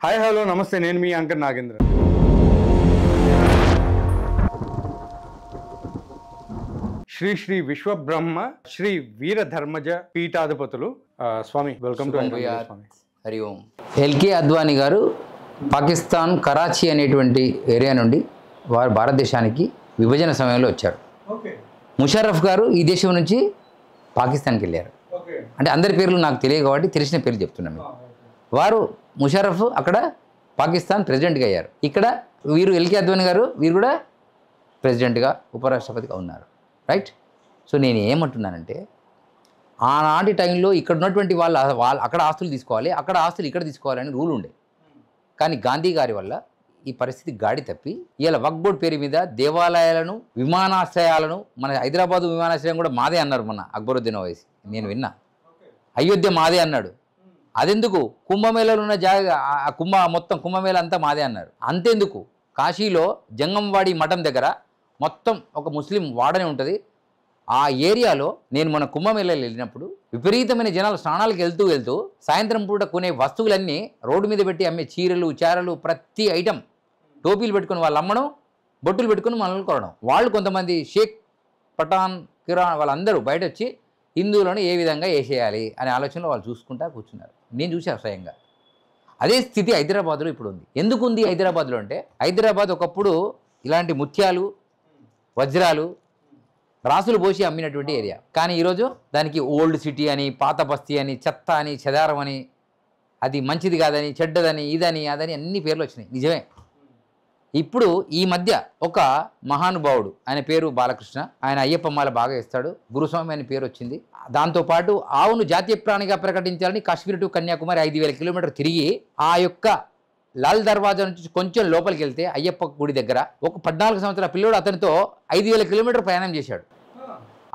Hi hello నమస్తే, నేను మీ యాంకర్ నాగేంద్ర. శ్రీ శ్రీ విశ్వబ్రహ్మ శ్రీ వీరధర్మజ పీఠాధిపతులు స్వామి, వెల్కమ్ టు స్వామి. హరి ఓం. ఎల్కే అద్వానీ గారు పాకిస్తాన్ కరాచీ అనేటువంటి ఏరియా నుండి వారు భారతదేశానికి విభజన సమయంలో వచ్చారు. ముషర్రఫ్ గారు ఈ దేశం నుంచి పాకిస్తాన్కి వెళ్ళారు. అంటే అందరి పేర్లు నాకు తెలియదు కాబట్టి తెలిసిన పేర్లు చెప్తున్నాను. వారు ముషర్రఫ్ అక్కడ పాకిస్తాన్ ప్రెసిడెంట్గా అయ్యారు. ఇక్కడ వీరు ఎల్కే అద్వానీ గారు వీరు కూడా ప్రెసిడెంట్గా ఉపరాష్ట్రపతిగా ఉన్నారు. రైట్. సో నేను ఏమంటున్నానంటే ఆనాటి టైంలో ఇక్కడ ఉన్నటువంటి వాళ్ళు అక్కడ ఆస్తులు తీసుకోవాలి, అక్కడ ఆస్తులు ఇక్కడ తీసుకోవాలని రూల్ ఉండే. కానీ గాంధీ గారి వల్ల ఈ పరిస్థితి గాడి తప్పి ఇలా వక్ఫ్ బోర్డ్ పేరు మీద దేవాలయాలను, విమానాశ్రయాలను, మన హైదరాబాదు విమానాశ్రయం కూడా మాదే అన్నారు మొన్న అక్బరుద్దీన్ ఓవైసీ, నేను విన్నా. అయోధ్య మాదే అన్నాడు. అదెందుకు? కుంభమేళలో ఉన్న మొత్తం కుంభమేళ అంతా మాదే అన్నారు. అంతెందుకు? కాశీలో జంగంవాడి మఠం దగ్గర మొత్తం ఒక ముస్లిం వాడనే ఉంటుంది. ఆ ఏరియాలో నేను మన కుంభమేళలో వెళ్ళినప్పుడు విపరీతమైన జనాలు స్నానాలకు వెళ్తూ సాయంత్రం పూట కొనే వస్తువులన్నీ రోడ్డు మీద పెట్టి అమ్మే చీరలు, చారలు, ప్రతి ఐటెం టోపీలు పెట్టుకుని వాళ్ళు అమ్మడం, బొట్టులు పెట్టుకుని మనల్ని కొనడం. వాళ్ళు కొంతమంది షేక్, పఠాన్, కిరాన్ వాళ్ళందరూ బయట వచ్చి హిందువులను ఏ విధంగా వేసేయాలి అనే ఆలోచనలో వాళ్ళు చూసుకుంటా కూర్చున్నారు. నేను చూసా స్వయంగా. అదే స్థితి హైదరాబాద్లో ఇప్పుడు ఉంది. ఎందుకు ఉంది హైదరాబాద్లో అంటే, హైదరాబాద్ ఒకప్పుడు ఇలాంటి ముత్యాలు, వజ్రాలు, రాసులు పోసి అమ్మినటువంటి ఏరియా. కానీ ఈరోజు దానికి ఓల్డ్ సిటీ అని, పాత బస్తీ అని, చెత్త అని, చెదారం అని, అది మంచిది కాదని, చెడ్డదని, ఇదని, అదని అన్ని పేర్లు వచ్చినాయి. నిజమే. ఇప్పుడు ఈ మధ్య ఒక మహానుభావుడు, ఆయన పేరు బాలకృష్ణ, ఆయన అయ్యప్ప మాల బాగా ఇస్తాడు, గురుస్వామి అని పేరు వచ్చింది. దాంతోపాటు ఆవును జాతీయ ప్రాణిగా ప్రకటించాలని కాశ్మీర్ టు కన్యాకుమారి 5,000 కిలోమీటర్ తిరిగి ఆ యొక్క లాల్ దర్వాజా నుంచి కొంచెం లోపలికి వెళ్తే అయ్యప్ప గుడి దగ్గర ఒక 14 సంవత్సరాల పిల్లోడు అతనితో 5,000 కిలోమీటర్ ప్రయాణం చేశాడు.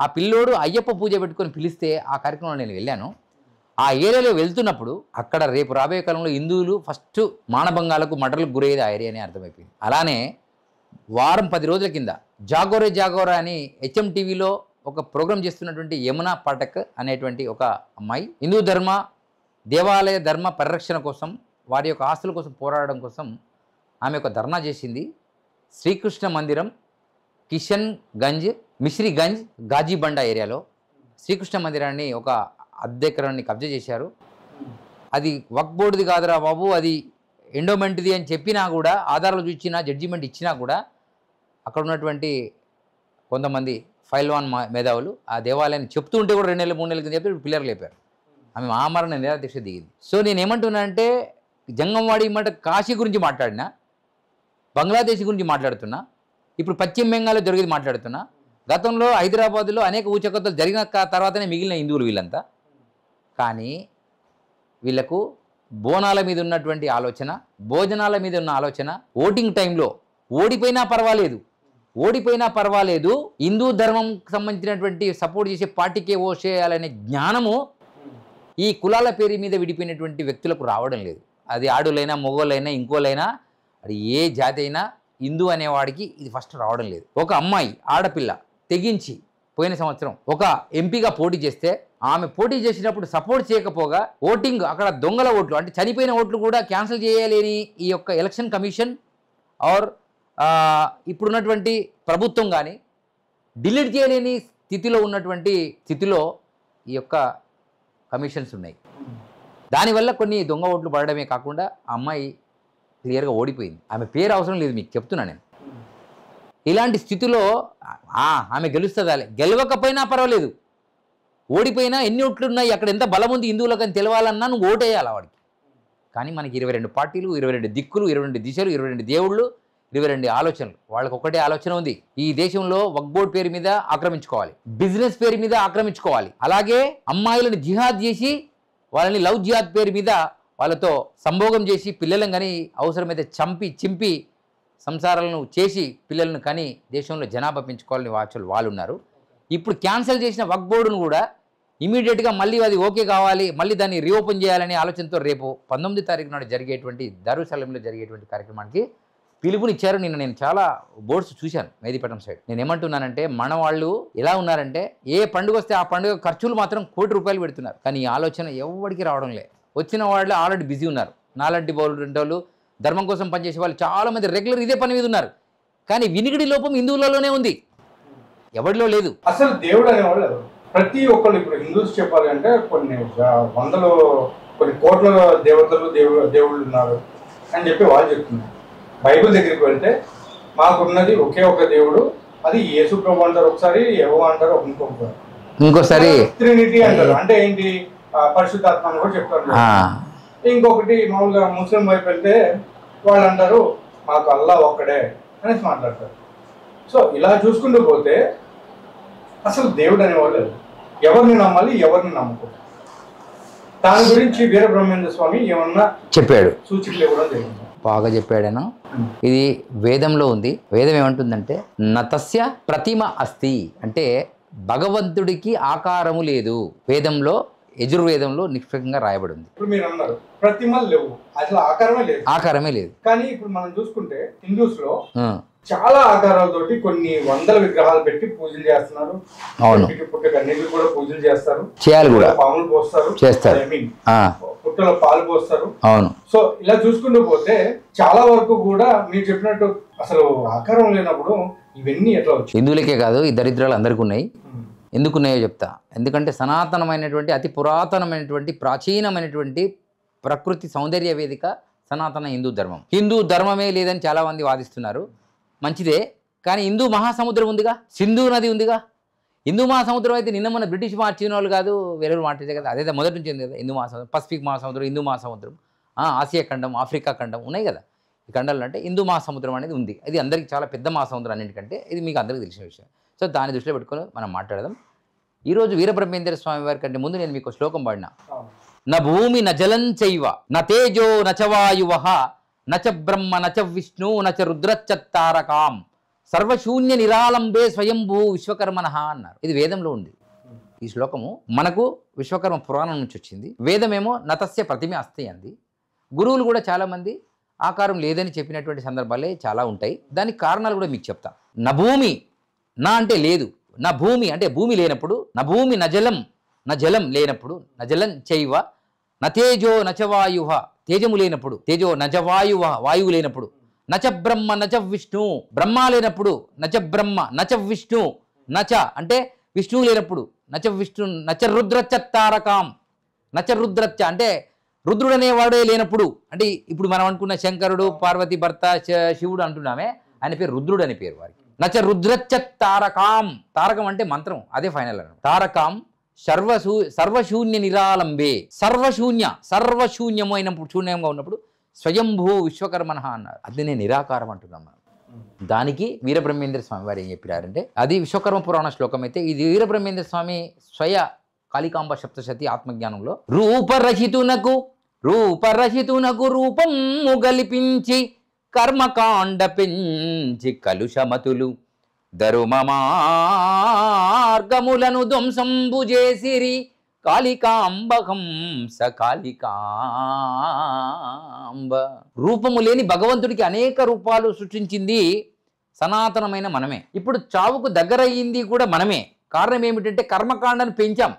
ఆ పిల్లోడు అయ్యప్ప పూజ పెట్టుకొని పిలిస్తే ఆ కార్యక్రమంలో నేను వెళ్ళాను. ఆ ఏరియాలో వెళ్తున్నప్పుడు అక్కడ రేపు రాబోయే కాలంలో హిందువులు ఫస్ట్ మానభంగాలకు, మర్డర్లకు గురయ్యేది ఆ ఏరియా అని అర్థమైపోయింది. అలానే వారం 10 రోజుల కింద జాగోరా అని HMTVలో ఒక ప్రోగ్రాం చేస్తున్నటువంటి యమునా పాఠక్ అనేటువంటి ఒక అమ్మాయి హిందూ ధర్మ, దేవాలయ ధర్మ పరిరక్షణ కోసం, వారి యొక్క ఆస్తుల కోసం పోరాడడం కోసం ఆమె ఒక ధర్నా చేసింది. శ్రీకృష్ణ మందిరం, కిషన్ గంజ్, మిశ్రీగంజ్, గాజీబండా ఏరియాలో శ్రీకృష్ణ మందిరాన్ని ఒక అద్దెకరాన్ని కబ్జా చేశారు. అది వక్ఫ్ బోర్డుది కాదురా బాబు, అది ఎండోమెంట్ది అని చెప్పినా కూడా, ఆధారాలు చూసినా, జడ్జిమెంట్ ఇచ్చినా కూడా అక్కడ ఉన్నటువంటి కొంతమంది ఫైల్వాన్ మేధావులు ఆ దేవాలయాన్ని చెప్తూ ఉంటే కూడా 2 నెలలు 3 నెలల కింద చెప్పి పిల్లలు లేపారు. ఆమె మహామరణ నిరాదీక్ష దిగింది. సో నేను ఏమంటున్నానంటే, జంగంవాడి మాట కాశీ గురించి మాట్లాడినా, బంగ్లాదేశ్ గురించి మాట్లాడుతున్నా, ఇప్పుడు పశ్చిమ బెంగాల్లో జరిగేది మాట్లాడుతున్నా, గతంలో హైదరాబాదులో అనేక ఊచకత్తులు జరిగిన తర్వాతనే మిగిలిన హిందువులు వీళ్ళంతా. కానీ వీళ్ళకు బోనాల మీద ఉన్నటువంటి ఆలోచన, భోజనాల మీద ఉన్న ఆలోచన, ఓటింగ్ టైంలో ఓడిపోయినా పర్వాలేదు, హిందూ ధర్మంకి సంబంధించినటువంటి సపోర్ట్ చేసే పార్టీకే ఓసేయాలనే జ్ఞానము ఈ కులాల పేరు మీద విడిపోయినటువంటి వ్యక్తులకు రావడం లేదు. అది ఆడులైనా, మొగోళ్ళైనా, ఇంకోలైనా, అది ఏ జాతి అయినా హిందూ అనేవాడికి ఇది ఫస్ట్ రావడం లేదు. ఒక అమ్మాయి, ఆడపిల్ల తెగించి పోయిన సంవత్సరం ఒక ఎంపీగా పోటీ చేస్తే, ఆమె పోటీ చేసినప్పుడు సపోర్ట్ చేయకపోగా ఓటింగ్ అక్కడ దొంగల ఓట్లు, అంటే చనిపోయిన ఓట్లు కూడా క్యాన్సిల్ చేయాలని ఈ యొక్క ఎలక్షన్ కమిషన్ ఆర్ ఇప్పుడున్నటువంటి ప్రభుత్వం కానీ డిలీట్ చేయలేని స్థితిలో ఉన్నటువంటి స్థితిలో ఈ యొక్క కమిషన్స్ ఉన్నాయి. దానివల్ల కొన్ని దొంగ ఓట్లు పడడమే కాకుండా ఆ అమ్మాయి క్లియర్గా ఓడిపోయింది. ఆమె పేరు అవసరం లేదు, మీకు చెప్తున్నా నేను. ఇలాంటి స్థితిలో ఆమె గెలుస్తుందా? గెలవకపోయినా పర్వాలేదు, ఓడిపోయినా ఎన్ని ఓట్లు ఉన్నాయి, అక్కడ ఎంత బలం ఉంది హిందువులకు అని తెలవాలన్నా నువ్వు ఓటేయాలి వాడికి. కానీ మనకి 22 పార్టీలు, 22 దిక్కులు, 22 దిశలు, 22 దేవుళ్ళు, 22 ఆలోచనలు. వాళ్ళకి ఒకటే ఆలోచన ఉంది, ఈ దేశంలో వక్ఫ్ బోర్డ్ పేరు మీద ఆక్రమించుకోవాలి, బిజినెస్ పేరు మీద ఆక్రమించుకోవాలి, అలాగే అమ్మాయిలను జిహాద్ చేసి వాళ్ళని లవ్ జిహాద్ పేరు మీద వాళ్ళతో సంభోగం చేసి పిల్లలను కానీ అవసరమైతే చింపి సంసారాలను చేసి పిల్లలను కానీ దేశంలో జనాభా పెంచుకోవాలని వాళ్ళు ఉన్నారు. ఇప్పుడు క్యాన్సిల్ చేసిన వక్ఫ్ బోర్డును కూడా ఇమీడియట్గా మళ్ళీ అది ఓకే కావాలి, మళ్ళీ దాన్ని రీఓపెన్ చేయాలనే ఆలోచనతో రేపు 19వ తారీఖు నాడు జరిగేటువంటి దారుసలంలో జరిగేటువంటి కార్యక్రమానికి పిలుపునిచ్చారు. నేను చాలా బోర్డ్స్ చూశాను మెహదీపట్నం సైడ్. నేను ఏమంటున్నానంటే, మన వాళ్ళు ఎలా ఉన్నారంటే, ఏ పండుగ వస్తే ఆ పండుగ ఖర్చులు మాత్రం ₹1 కోటి పెడుతున్నారు. కానీ ఈ ఆలోచన ఎవరికి రావడం లేదు. వచ్చిన వాళ్ళు ఆల్రెడీ బిజీ ఉన్నారు. నాలాంటి వాళ్ళు ధర్మం కోసం పనిచేసే వాళ్ళు చాలామంది రెగ్యులర్ ఇదే పని మీద ఉన్నారు. కానీ వినికిడి లోపం హిందువులలోనే ఉంది, ఎవరిలో లేదు. అసలు దేవుడు అనేవాళ్ళు ఎవరు? ప్రతి ఒక్కళ్ళు ఇప్పుడు హిందూస్ చెప్పాలి అంటే కొన్ని వందలు కొన్ని కోట్ల దేవతలు దేవుళ్ళు ఉన్నారు అని చెప్పి వాళ్ళు చెప్తున్నారు. బైబిల్ దగ్గరికి వెళ్తే మాకున్నది ఒకే ఒక దేవుడు, అది యేసు ప్రభు అంటారు ఒకసారి, యెహోవా అంటారు ఇంకోసారి ట్రినిటీ అంటారు. అంటే ఏంటి? పరిశుద్ధాత్మ అని కూడా చెప్తారు. ఇంకొకటి మామూలుగా ముస్లిం వైపు వెళ్తే వాళ్ళు అంటారు మాకు అల్లా ఒక్కడే అనేసి మాట్లాడతారు. సో ఇలా చూసుకుంటూ పోతే అసలు దేవుడు అనేవాళ్ళు ఎవరిని నమ్మాలి, ఎవరిని నమ్ముకోవాలి? దాని గురించి వీరబ్రహ్మేంద్ర స్వామి ఏమన్నా చెప్పాడు, సూచనలు ఇవ్వడం జరిగింది. బాగా చెప్పాడేనా. ఇది వేదంలో ఉంది. వేదం ఏమంటుందంటే నతస్య ప్రతిమ అస్తి, అంటే భగవంతుడికి ఆకారము లేదు. వేదంలో యజుర్వేదంలో నిష్పక్షంగా రాయబడి ఉంది. ఇప్పుడు మీరు అన్నారు ప్రతిమలు లేవు, అసలు ఆకారమే లేదు. కానీ ఇప్పుడు మనం చూసుకుంటే హిందూస్ లో చాలా ఆకారాలతోటి కొన్ని వందల విగ్రహాలు పెట్టి పూజలు చేస్తున్నారు. అవును, పుట్టకన్నిటికి కూడా పూజలు చేస్తారు, చేయాలి కూడా, పాములు పోస్తారు, చేస్తారు, పుట్టలో పాలు పోస్తారు. అవును. సో ఇలా చూసుకుంటూ పోతే చాలా వరకు కూడా మీరు చెప్పినట్టు అసలు ఆకారం లేనప్పుడు ఇవన్నీ ఎట్లా వచ్చాయి? హిందువులకే కాదు, ఈ దరిద్రాలు అందరికీ ఉన్నాయి. ఎందుకున్నాయో చెప్తా. ఎందుకంటే సనాతనమైనటువంటి అతి పురాతనమైనటువంటి ప్రాచీనమైనటువంటి ప్రకృతి సౌందర్య వేదిక సనాతన హిందూ ధర్మం. హిందూ ధర్మమే లేదని చాలామంది వాదిస్తున్నారు. మంచిదే, కానీ హిందూ మహాసముద్రం ఉందిగా, సింధు నది ఉందిగా. హిందూ మహాసముద్రం అయితే నిన్న మన బ్రిటిష్ మార్చిన వాళ్ళు కాదు, వేరే మార్చేదే కదా. అదే మొదటి నుంచి ఉంది కదా హిందూ మహాసముద్రం, పసిఫిక్ మహాసముద్రం, హిందూ మహాసముద్రం, ఆసియా ఖండం, ఆఫ్రికా ఖండం ఉన్నాయి కదా. ఈ ఖండాలు అంటే హిందూ మహాసముద్రం అనేది ఉంది. ఇది అందరికీ చాలా పెద్ద మహాసముద్రం అన్నింటికంటే. ఇది మీకు అందరికీ తెలిసిన విషయం. సో దాన్ని దృష్టిలో పెట్టుకొని మనం మాట్లాడదాం. ఈరోజు వీరబ్రహ్మేంద్ర స్వామి వారి కంటే ముందు నేను మీకు శ్లోకం పాడినా. న భూమి న జలం చైవ న తేజో నచ వాయువ నచ బ్రహ్మ నచ విష్ణు నచ రుద్రచత్తారకాం సర్వశూన్య నిరాలంబే స్వయంభూ విశ్వకర్మణః అన్నారు. ఇది వేదంలో ఉంది. ఈ శ్లోకము మనకు విశ్వకర్మ పురాణం నుంచి వచ్చింది. వేదమేమో నతస్య ప్రతిమ అస్తి అంది. గురువులు కూడా చాలామంది ఆకారం లేదని చెప్పినటువంటి సందర్భాలే చాలా ఉంటాయి. దానికి కారణాలు కూడా మీకు చెప్తా. నా భూమి, నా అంటే లేదు, నా భూమి అంటే భూమి లేనప్పుడు, నా భూమి నజలం, నా జలం లేనప్పుడు, నజలం చైవ న తేజో నచవాయు, తేజము లేనప్పుడు, తేజో నజవాయువ, వాయువు లేనప్పుడు, నచ బ్రహ్మ నచ విష్ణు, బ్రహ్మ లేనప్పుడు, నచ బ్రహ్మ నచ విష్ణు, నచ అంటే విష్ణువు లేనప్పుడు, నచ విష్ణు నచ రుద్రచ్చ తారకాం, నచ రుద్రచ్చ అంటే రుద్రుడు అనేవాడే లేనప్పుడు. అంటే ఇప్పుడు మనం అనుకున్న శంకరుడు పార్వతి భర్త శివుడు అంటున్నామే, ఆయన పేరు రుద్రుడు అని పేరు వారికి. నచ రుద్రచ్చ తారకాం, తారకం అంటే మంత్రం, అదే ఫైనల్ అన్న. తారకాం సర్వశూన్య నిరాలంబే, సర్వశూన్యము అయినప్పుడు, శూన్యంగా ఉన్నప్పుడు స్వయంభూ విశ్వకర్మణః అన్నారు. అది నేను నిరాకారం అంటున్నాం మనం. దానికి వీరబ్రహ్మేంద్ర స్వామి వారు ఏం చెప్పారంటే, అది విశ్వకర్మ పురాణ శ్లోకం అయితే, ఇది వీరబ్రహ్మేంద్ర స్వామి స్వయ కాళికాంబ సప్తశతి ఆత్మజ్ఞానంలో రూపరహితునకు రూపము గలిపించి కర్మకాండ పెంచి కలుషమతులు ధరుమ మార్గములను ధ్వంసంబు చేసిరి కాళికాంబహంస కాళికాంబ. రూపము లేని భగవంతుడికి అనేక రూపాలు సృష్టించింది సనాతనమైన మనమే. ఇప్పుడు చావుకు దగ్గరయ్యింది కూడా మనమే. కారణం ఏమిటంటే కర్మకాండను పెంచాం.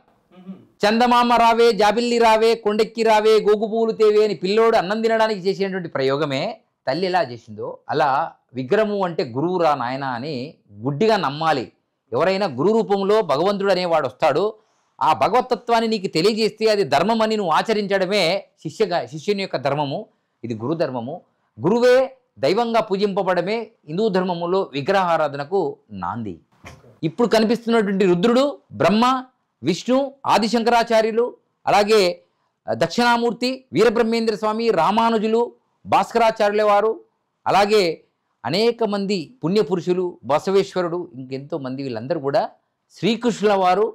చందమామ రావే, జాబిల్లి రావే, కొండెక్కి రావే, గోగు పువ్వులు తేవే అని పిల్లోడు అన్నం తినడానికి చేసేటువంటి ప్రయోగమే తల్లి ఎలా చేసిందో అలా విగ్రహము అంటే గురువు రా నాయన అని గుడ్డిగా నమ్మాలి. ఎవరైనా గురు రూపంలో భగవంతుడు అనేవాడు వస్తాడు, ఆ భగవతత్వాన్ని నీకు తెలియజేస్తే అది ధర్మం అని నువ్వు ఆచరించడమే శిష్యుని యొక్క ధర్మము. ఇది గురు ధర్మము. గురువే దైవంగా పూజింపబడమే హిందూ ధర్మములో విగ్రహారాధనకు నాంది. ఇప్పుడు కనిపిస్తున్నటువంటి రుద్రుడు బ్రహ్మ, విష్ణు, ఆదిశంకరాచార్యులు, అలాగే దక్షిణామూర్తి, వీరబ్రహ్మేంద్ర స్వామి, రామానుజులు, భాస్కరాచార్యుల వారు, అలాగే అనేక మంది పుణ్యపురుషులు, బసవేశ్వరుడు, ఇంకెంతో మంది, వీళ్ళందరూ కూడా శ్రీకృష్ణుల వారు,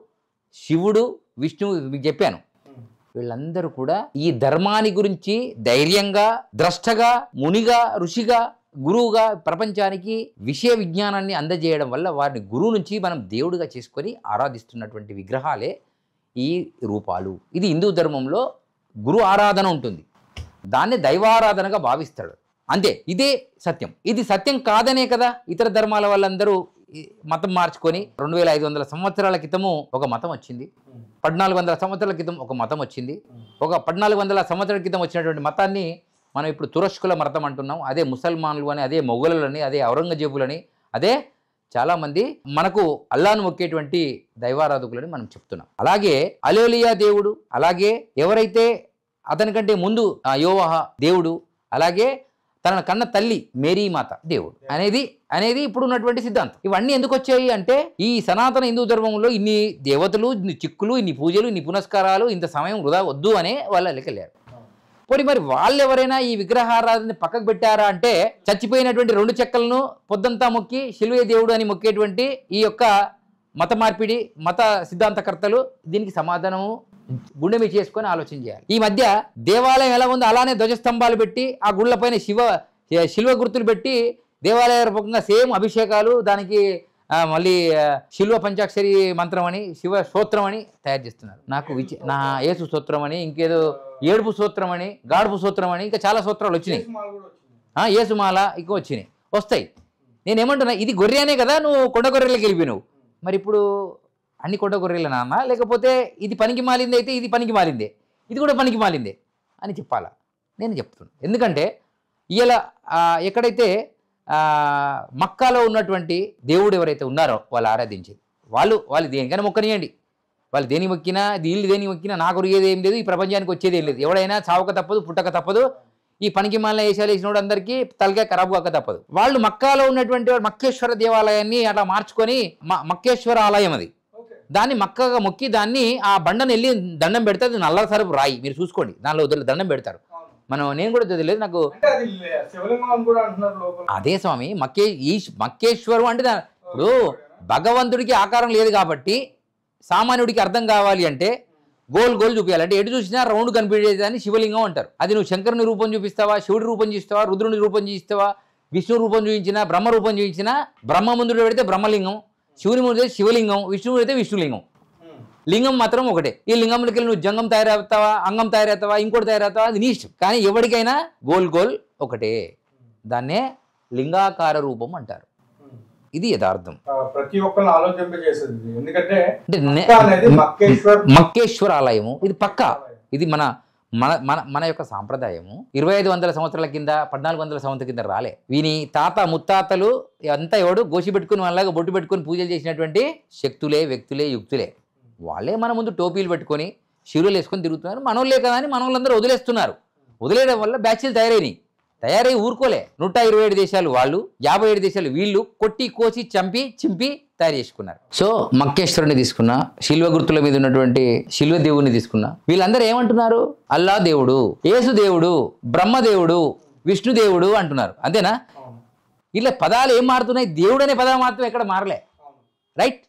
శివుడు, విష్ణువు మీకు చెప్పాను. వీళ్ళందరూ కూడా ఈ ధర్మాన్ని గురించి ధైర్యంగా, ద్రష్టగా, మునిగా, ఋషిగా, గురువుగా ప్రపంచానికి విషయ విజ్ఞానాన్ని అందజేయడం వల్ల వారిని గురువు నుంచి మనం దేవుడిగా చేసుకొని ఆరాధిస్తున్నటువంటి విగ్రహాలే ఈ రూపాలు. ఇది హిందూ ధర్మంలో గురు ఆరాధన ఉంటుంది, దాన్ని దైవారాధనగా భావిస్తాడు. అంతే, ఇదే సత్యం. ఇది సత్యం కాదనే కదా ఇతర ధర్మాల వాళ్ళందరూ మతం మార్చుకొని 2500 సంవత్సరాల క్రితము ఒక మతం వచ్చింది, 1400 సంవత్సరాల క్రితం ఒక మతం వచ్చింది. ఒక 1400 సంవత్సరాల క్రితం వచ్చినటువంటి మతాన్ని మనం ఇప్పుడు తురష్కుల మతం అంటున్నాం, అదే ముసల్మాన్లు అని, అదే మొఘలులని, అదే ఔరంగజేబులని, అదే చాలామంది మనకు అల్లాను మొక్కేటువంటి దైవారాధకులని మనం చెప్తున్నాం. అలాగే అలోలియా దేవుడు, అలాగే ఎవరైతే అతనికంటే ముందు యోవాహ దేవుడు, అలాగే తన కన్న తల్లి మేరీమాత దేవుడు అనేది ఇప్పుడు ఉన్నటువంటి సిద్ధాంతం. ఇవన్నీ ఎందుకు వచ్చాయి అంటే ఈ సనాతన హిందూ ధర్మంలో ఇన్ని దేవతలు, ఇన్ని చిక్కులు, ఇన్ని పూజలు, ఇన్ని పునస్కారాలు, ఇంత సమయం వృధా వద్దు అనే వాళ్ళ లెక్కలేరు. పోనీ మరి వాళ్ళు ఎవరైనా ఈ విగ్రహారాధన పక్కకు పెట్టారా అంటే చచ్చిపోయినటువంటి 2 చెక్కలను పొద్దంతా మొక్కి శిలువే దేవుడు అని మొక్కేటువంటి ఈ యొక్క మత మార్పిడి మత సిద్ధాంతకర్తలు దీనికి సమాధానము గుండె మీద చేసుకొని ఆలోచన చేయాలి. ఈ మధ్య దేవాలయం ఎలా ఉందో అలానే ధ్వజస్తంభాలు పెట్టి ఆ గుళ్ళపైన శిల్వ గుర్తులు పెట్టి దేవాలయ రూపంగా సేమ్ అభిషేకాలు, దానికి మళ్ళీ శిల్వ పంచాక్షరి మంత్రం అని, శివ స్తోత్రం అని తయారు చేస్తున్నారు. నాకు నా యేసు స్తోత్రం అని, ఇంకేదో ఏడుపు స్తోత్రం అని, గాడుపు స్తోత్రం అని, ఇంకా చాలా స్తోత్రాలు వచ్చినాయి. యేసుమాల ఇంకా వచ్చినాయి, వస్తాయి. నేనేమంటున్నా, ఇది గొర్రెనే కదా, నువ్వు కొండ గొర్రెలకి వెళ్ళిపోయినావు. మరి ఇప్పుడు అన్ని కొండ గొర్రెల నాన్న, లేకపోతే ఇది పనికి మాలిందే అయితే ఇది పనికి మాలిందే, ఇది కూడా పనికి మాలిందే అని చెప్పాలా? నేను చెప్తున్నాను. ఎందుకంటే ఇలా ఎక్కడైతే మక్కాలో ఉన్నటువంటి దేవుడు ఎవరైతే ఉన్నారో వాళ్ళు ఆరాధించేది, వాళ్ళు దేనికైనా మొక్కనియండి, వాళ్ళు దేని మొక్కినా, వీళ్ళు దేని మొక్కినా నాకు ఒరిగేది ఏం లేదు, ఈ ప్రపంచానికి వచ్చేది ఏం లేదు. ఎవడైనా చావక తప్పదు, పుట్టక తప్పదు. ఈ పనికి మాలిన వేషాలు వేసినోడు అందరికీ తలకాయ ఖరాబు కాక తప్పదు. వాళ్ళు మక్కాలో ఉన్నటువంటి మక్కేశ్వర దేవాలయాన్ని అట్లా మార్చుకొని మక్కేశ్వర ఆలయం అది, దాన్ని మక్కగా మొక్కి దాన్ని ఆ బండను వెళ్ళి దండం పెడితే అది నల్ల సరుపు రాయి, మీరు చూసుకోండి, దానిలో దండం పెడతారు. నేను కూడా తెలియదు నాకు. అదే స్వామి మక్కేశ్వరం అంటే ఇప్పుడు భగవంతుడికి ఆకారం లేదు కాబట్టి సామాన్యుడికి అర్థం కావాలి అంటే గోల్ చూపించాలి. అంటే ఎటు చూసినా రౌండ్ కనిపించేదాన్ని శివలింగం అంటారు. అది నువ్వు శంకరుని రూపం చూపిస్తావా, శివుడి రూపం చూపిస్తావా, రుద్రుని రూపం చూపిస్తావా, విష్ణు రూపం చూపించినా, బ్రహ్మ రూపం చూపించినా, బ్రహ్మ ముందు పెడితే బ్రహ్మలింగం, శివుని ముందు శివలింగం, విష్ణువు అయితే విష్ణులింగం. లింగం మాత్రం ఒకటే. ఈ లింగంలోకి నువ్వు జంగం తయారవుతావా, అంగం తయారవుతావా, ఇంకోటి తయారవుతావా, అది నీ ఇష్టం. కానీ ఎవరికైనా గోల్ ఒకటే, దాన్నే లింగాకార రూపం అంటారు. ఇది యథార్థం. ప్రతి ఒక్కరిని ఆలోచింపజేసేది. ఎందుకంటే మక్కేశ్వర ఆలయము ఇది పక్కా, ఇది మన మన మన యొక్క సాంప్రదాయము. 2500 సంవత్సరాల కింద, 1400 సంవత్సరాల కింద రాలే. వీని తాత ముత్తాతలు అంతా ఎవడు గోసి పెట్టుకుని వాళ్ళగా బొట్టు పెట్టుకుని పూజలు చేసినటువంటి శక్తులే, వ్యక్తులే, యుక్తులే. వాళ్ళే మన ముందు టోపీలు పెట్టుకొని శివులు వేసుకొని తిరుగుతున్నారు. మనోళ్ళే కదా అని మనోళ్ళందరూ వదిలేస్తున్నారు. వదిలేయడం వల్ల బ్యాచ్లు తయారై ఊరుకోలే. 127 దేశాలు వాళ్ళు, 57 దేశాలు వీళ్ళు కొట్టి కోసి చింపి తయారు చేసుకున్నారు. సో మక్కేశ్వరుని తీసుకున్నా, శిల్వ గుర్తుల మీద ఉన్నటువంటి శిల్వ దేవుడిని తీసుకున్నా, వీళ్ళందరూ ఏమంటున్నారు? అల్లా దేవుడు, యేసు దేవుడు, బ్రహ్మదేవుడు, విష్ణుదేవుడు అంటున్నారు. అంతేనా? ఇలా పదాలు ఏం మారుతున్నాయి? దేవుడు అనే పదం మాత్రం ఎక్కడ మారలే, రైట్?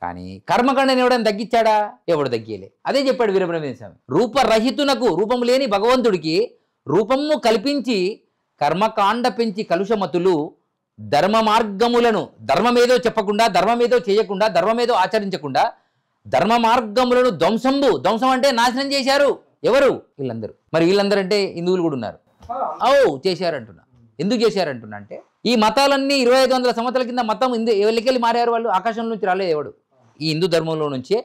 కానీ కర్మకాండని ఎవడని తగ్గించాడా? ఎవడు తగ్గియలే. అదే చెప్పాడు వీరబ్రహ్మేంద్ర స్వామి. రూపరహితునకు, రూపము లేని భగవంతుడికి రూపము కల్పించి కర్మకాండ పెంచి కలుషమతులు ధర్మ మార్గములను, ధర్మమేదో చెప్పకుండా, ధర్మమేదో చేయకుండా, ధర్మమేదో ఆచరించకుండా ధర్మ మార్గములను ధ్వంసం అంటే నాశనం చేశారు. ఎవరు? వీళ్ళందరూ. మరి వీళ్ళందరూ అంటే హిందువులు కూడా ఉన్నారు. చేశారంటున్నా. ఎందుకు చేశారంటున్నా అంటే ఈ మతాలన్నీ 2500 సంవత్సరాల కింద మతం ఎవరికెళ్ళి మారారు? వాళ్ళు ఆకాశం నుంచి రాలేదు. ఎవడు? ఈ హిందూ ధర్మంలో నుంచే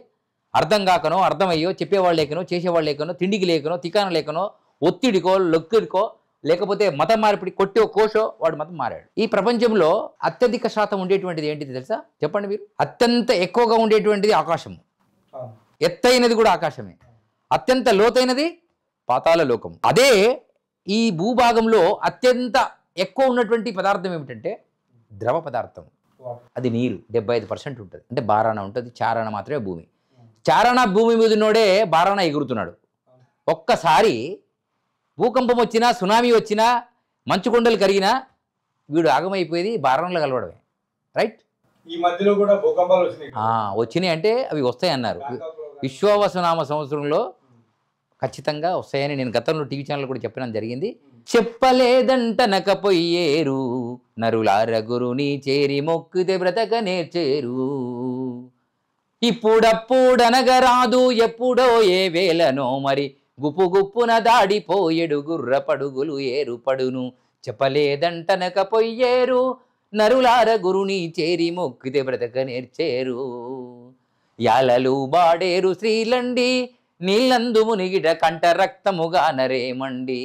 అర్థం కాకనో, అర్థమయ్యో, చెప్పేవాళ్ళు లేకనో, చేసేవాళ్ళు లేకనో, తిండికి లేకనో, తికాన లేకనో, ఒత్తిడికో, లొత్తిడికో, లేకపోతే మతం మార్పిడి కొట్టో కోషో వాడు మతం మారాడు. ఈ ప్రపంచంలో అత్యధిక శాతం ఉండేటువంటిది ఏంటిది తెలుసా? చెప్పండి మీరు. అత్యంత ఎక్కువగా ఉండేటువంటిది ఆకాశము. ఎత్తైనది కూడా ఆకాశమే. అత్యంత లోతైనది పాతాళ లోకం. అదే ఈ భూభాగంలో అత్యంత ఎక్కువ ఉన్నటువంటి పదార్థం ఏమిటంటే ద్రవ పదార్థం. అది నీరు. 75% ఉంటుంది. అంటే బారాన ఉంటుంది. చారాన మాత్రమే భూమి. చారాన భూమి మీద ఉన్నోడే బారాన ఎగురుతున్నాడు. ఒక్కసారి భూకంపం వచ్చినా, సునామీ వచ్చినా, మంచు కొండలు కరిగినా వీడు ఆగమైపోయేది బారానంలో కలవడమే, రైట్? ఈ మధ్యలో కూడా భూకంపాలు వచ్చినాయి అంటే అవి వస్తాయి అన్నారు. విశ్వావసునామ సంవత్సరంలో ఖచ్చితంగా వస్తాయని నేను గతంలో టీవీ ఛానల్ కూడా చెప్పడం జరిగింది. చెప్పలేదంటనకపోయేరు నరులార గురుని చేరి మొక్కితే బ్రతక నేర్చేరు. ఇప్పుడప్పుడనగరాదు ఎప్పుడో ఏ వేళనో మరి గుప్పున దాడిపోయేడు గుర్ర పడుగులు ఏరుపడును. చెప్పలేదంటనకపోయేరు నరులార గురుని చేరి మొక్కితే బ్రతక నేర్చేరు. యాలలు బాడేరు శ్రీలండి నీళ్ళందు మునిగిట కంట రక్తముగా నరేమండి.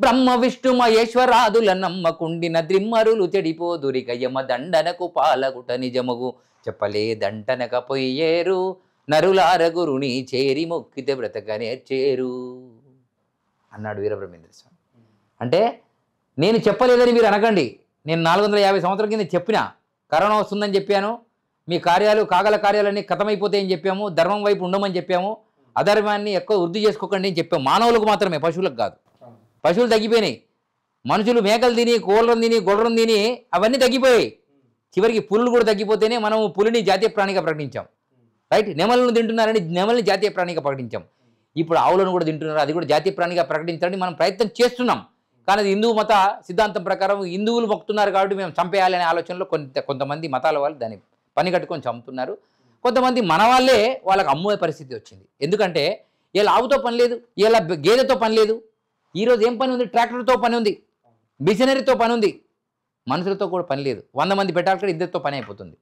బ్రహ్మ విష్ణు మహేశ్వరాదుల నమ్మకుండిన ద్రిమ్మరులు చెడిపోదురిక యమ దండనకు పాలగుట నిజముగు చెప్పలే దండనక పొయ్యేరు నరులార గురుని చేరి మొక్కితే బ్రతక నేర్చేరు అన్నాడు వీరబ్రహ్మేంద్ర స్వామి. అంటే నేను చెప్పలేదని మీరు అనకండి. నేను 450 సంవత్సరాల కింద చెప్పిన కరోనా వస్తుందని చెప్పాను, మీ కార్యాలు కాగల కార్యాలన్నీ ఖతమైపోతాయని చెప్పాము, ధర్మం వైపు ఉండమని చెప్పాము, అధర్మాన్ని ఎక్కువ వృద్ధి చేసుకోకండి అని చెప్పాము. మానవులకు మాత్రమే, పశువులకు కాదు. పశువులు తగ్గిపోయినాయి, మనుషులు మేకలు తిని కోళ్ళను తిని గొర్రెలను తిని అవన్నీ తగ్గిపోయాయి. చివరికి పులులు కూడా తగ్గిపోతేనే మనం పులిని జాతీయ ప్రాణిగా ప్రకటించాం. రైట్, నెమలను తింటున్నారని నెమల్ని జాతీయ ప్రాణిగా ప్రకటించాం. ఇప్పుడు ఆవులను కూడా తింటున్నారు, అది కూడా జాతీయ ప్రాణిగా ప్రకటించాలని మనం ప్రయత్నం చేస్తున్నాం. కానీ అది హిందూ మత సిద్ధాంతం ప్రకారం హిందువులు మొక్కుతున్నారు కాబట్టి మేము చంపేయాలనే ఆలోచనలో కొంతమంది మతాల వాళ్ళు దాన్ని పని కట్టుకొని చంపుతున్నారు. కొంతమంది మన వాళ్ళే వాళ్ళకి అమ్మే పరిస్థితి వచ్చింది. ఎందుకంటే ఇలా ఆవుతో పని లేదు, ఇలా గేదెతో పని లేదు. ఈరోజు ఏం పని ఉంది? ట్రాక్టర్తో పని ఉంది, మిషనరీతో పని ఉంది, మనుషులతో కూడా పని లేదు. 100 మంది పెట్టాలి కూడా ఇద్దరితో పని అయిపోతుంది.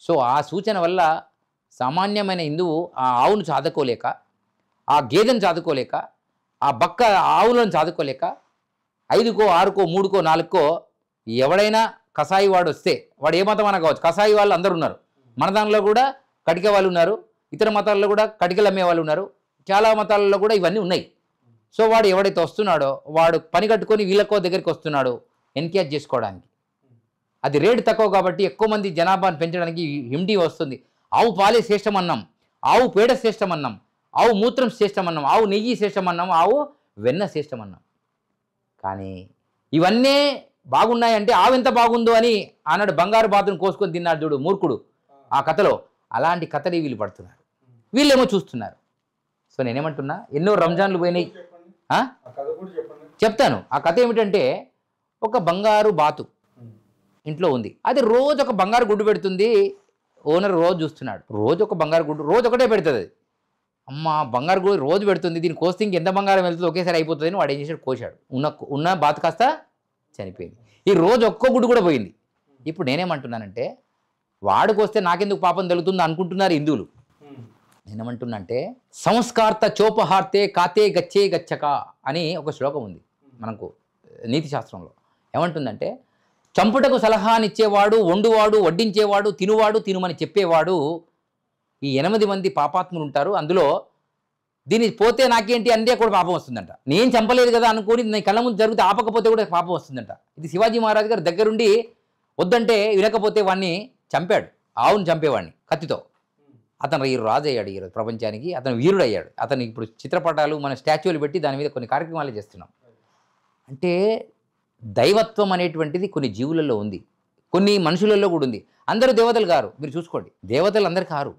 సో ఆ సూచన వల్ల సామాన్యమైన హిందువు ఆ ఆవును చాదుకోలేక, ఆ గేదెను చాదుకోలేక, ఆ బక్క ఆవులను చాదుకోలేక 5కో 6కో 3కో 4కో ఎవడైనా కసాయి వాడు వస్తే, వాడు ఏ మతం అన్నా కావచ్చు, కసాయి వాళ్ళు అందరు ఉన్నారు. మన దానిలో కూడా కటిక వాళ్ళు ఉన్నారు, ఇతర మతాల్లో కూడా కటికలు అమ్మే వాళ్ళు ఉన్నారు, చాలా మతాలలో కూడా ఇవన్నీ ఉన్నాయి. సో వాడు ఎవడైతే వస్తున్నాడో వాడు పని కట్టుకొని వీళ్ళకో దగ్గరికి వస్తున్నాడు ఎన్కేజ్ చేసుకోవడానికి. అది రేటు తక్కువ కాబట్టి ఎక్కువ మంది జనాభాను పెంచడానికి హిందీ వస్తుంది. ఆవు పాలే శ్రేష్టమన్నాం, ఆవు పేడ శ్రేష్టమన్నాం, ఆవు మూత్రం శ్రేష్టమన్నాం, ఆవు నెయ్యి శ్రేష్టమన్నాం, ఆవు వెన్న శ్రేష్టమన్నాం. కానీ ఇవన్నీ బాగున్నాయంటే ఆవు ఎంత బాగుందో అని ఆనాడు బంగారు బాతును కోసుకొని తిన్నాడు చూడు మూర్ఖుడు ఆ కథలో. అలాంటి కథని వీళ్ళు పడుతున్నారు, వీళ్ళేమో చూస్తున్నారు. సో నేనేమంటున్నా, ఎన్నో రంజాన్లు పోయినాయి. చెప్తాను. ఆ కథ ఏమిటంటే, ఒక బంగారు బాతు ఇంట్లో ఉంది. అది రోజు ఒక బంగారు గుడ్డు పెడుతుంది. ఓనర్ రోజు చూస్తున్నాడు, రోజు ఒక బంగారు గుడ్డు రోజు ఒకటే పెడుతుంది. అది అమ్మ బంగారు గుడ్డు రోజు పెడుతుంది, దీన్ని కోస్తే ఇంకెంత బంగారం వెళ్తుంది, ఒకేసారి అయిపోతుంది అని వాడు ఏం చేశాడు, కోశాడు. ఉన్న బాతు కాస్త చనిపోయింది. ఈ రోజు ఒక్కో గుడ్డు కూడా పోయింది. ఇప్పుడు నేనేమంటున్నానంటే, వాడికి వస్తే నాకెందుకు పాపం తగులుతుంది అనుకుంటున్నారు హిందువులు. నేనేమంటున్నా అంటే, సంస్కార్త చోపహార్తే కాతే గచ్చే గచ్చక అని ఒక శ్లోకం ఉంది మనకు నీతి శాస్త్రంలో. ఏమంటుందంటే, చంపుటకు సలహానిచ్చేవాడు, వండువాడు, వడ్డించేవాడు, తినువాడు, తినుమని చెప్పేవాడు, ఈ 8 మంది పాపాత్ములు ఉంటారు. అందులో దీన్ని పోతే నాకేంటి అంటే కూడా పాపం వస్తుందంట. నేను చంపలేదు కదా అనుకుని నీ కళ్ళ ముందు జరిగితే ఆపకపోతే కూడా పాపం వస్తుందంట. ఇది శివాజీ మహారాజ్ గారు దగ్గరుండి వద్దంటే వినకపోతే వాడిని చంపాడు, ఆవును చంపేవాడిని కత్తితో. అతను ఈ రాజు అయ్యాడు ఈరోజు ప్రపంచానికి, అతను వీరుడు అయ్యాడు. అతను ఇప్పుడు చిత్రపటాలు మన స్టాచ్యూలు పెట్టి దాని మీద కొన్ని కార్యక్రమాలు చేస్తున్నాం. అంటే దైవత్వం అనేటువంటిది కొన్ని జీవులలో ఉంది, కొన్ని మనుషులలో కూడా ఉంది. అందరూ దేవతలు కారు, మీరు చూసుకోండి. దేవతలు అందరు కారు,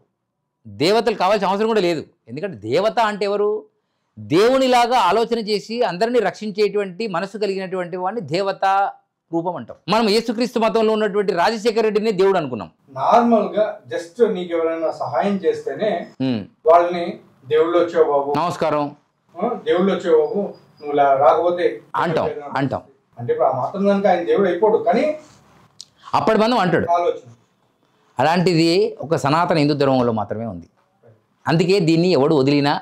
దేవతలు కావాల్సిన అవసరం కూడా లేదు. ఎందుకంటే దేవత అంటే ఎవరు? దేవునిలాగా ఆలోచన చేసి అందరినీ రక్షించేటువంటి మనసు కలిగినటువంటి వాడిని దేవత రూపం అంటాం. మనం యేసుక్రీస్తు మతంలో ఉన్నటువంటి రాజశేఖర రెడ్డిని దేవుడు అనుకున్నాం. నార్మల్ గా జస్ట్ నీకు ఎవరైనా సహాయం చేస్తేనే వాళ్ళని దేవుళ్ళు వచ్చావు బాబు, నమస్కారం, దేవుళ్ళు వచ్చావు బాబు, నువ్వు రాకపోతే అంటాం. అంటే ఇప్పుడు ఆ మాత్రం దానికి ఆయన దేవుడు అయిపోడు, కానీ అప్పటి మనం అంటాడు. అలాంటిది ఒక సనాతన హిందూ ధర్మంలో మాత్రమే ఉంది. అందుకే దీన్ని ఎవడు వదిలినా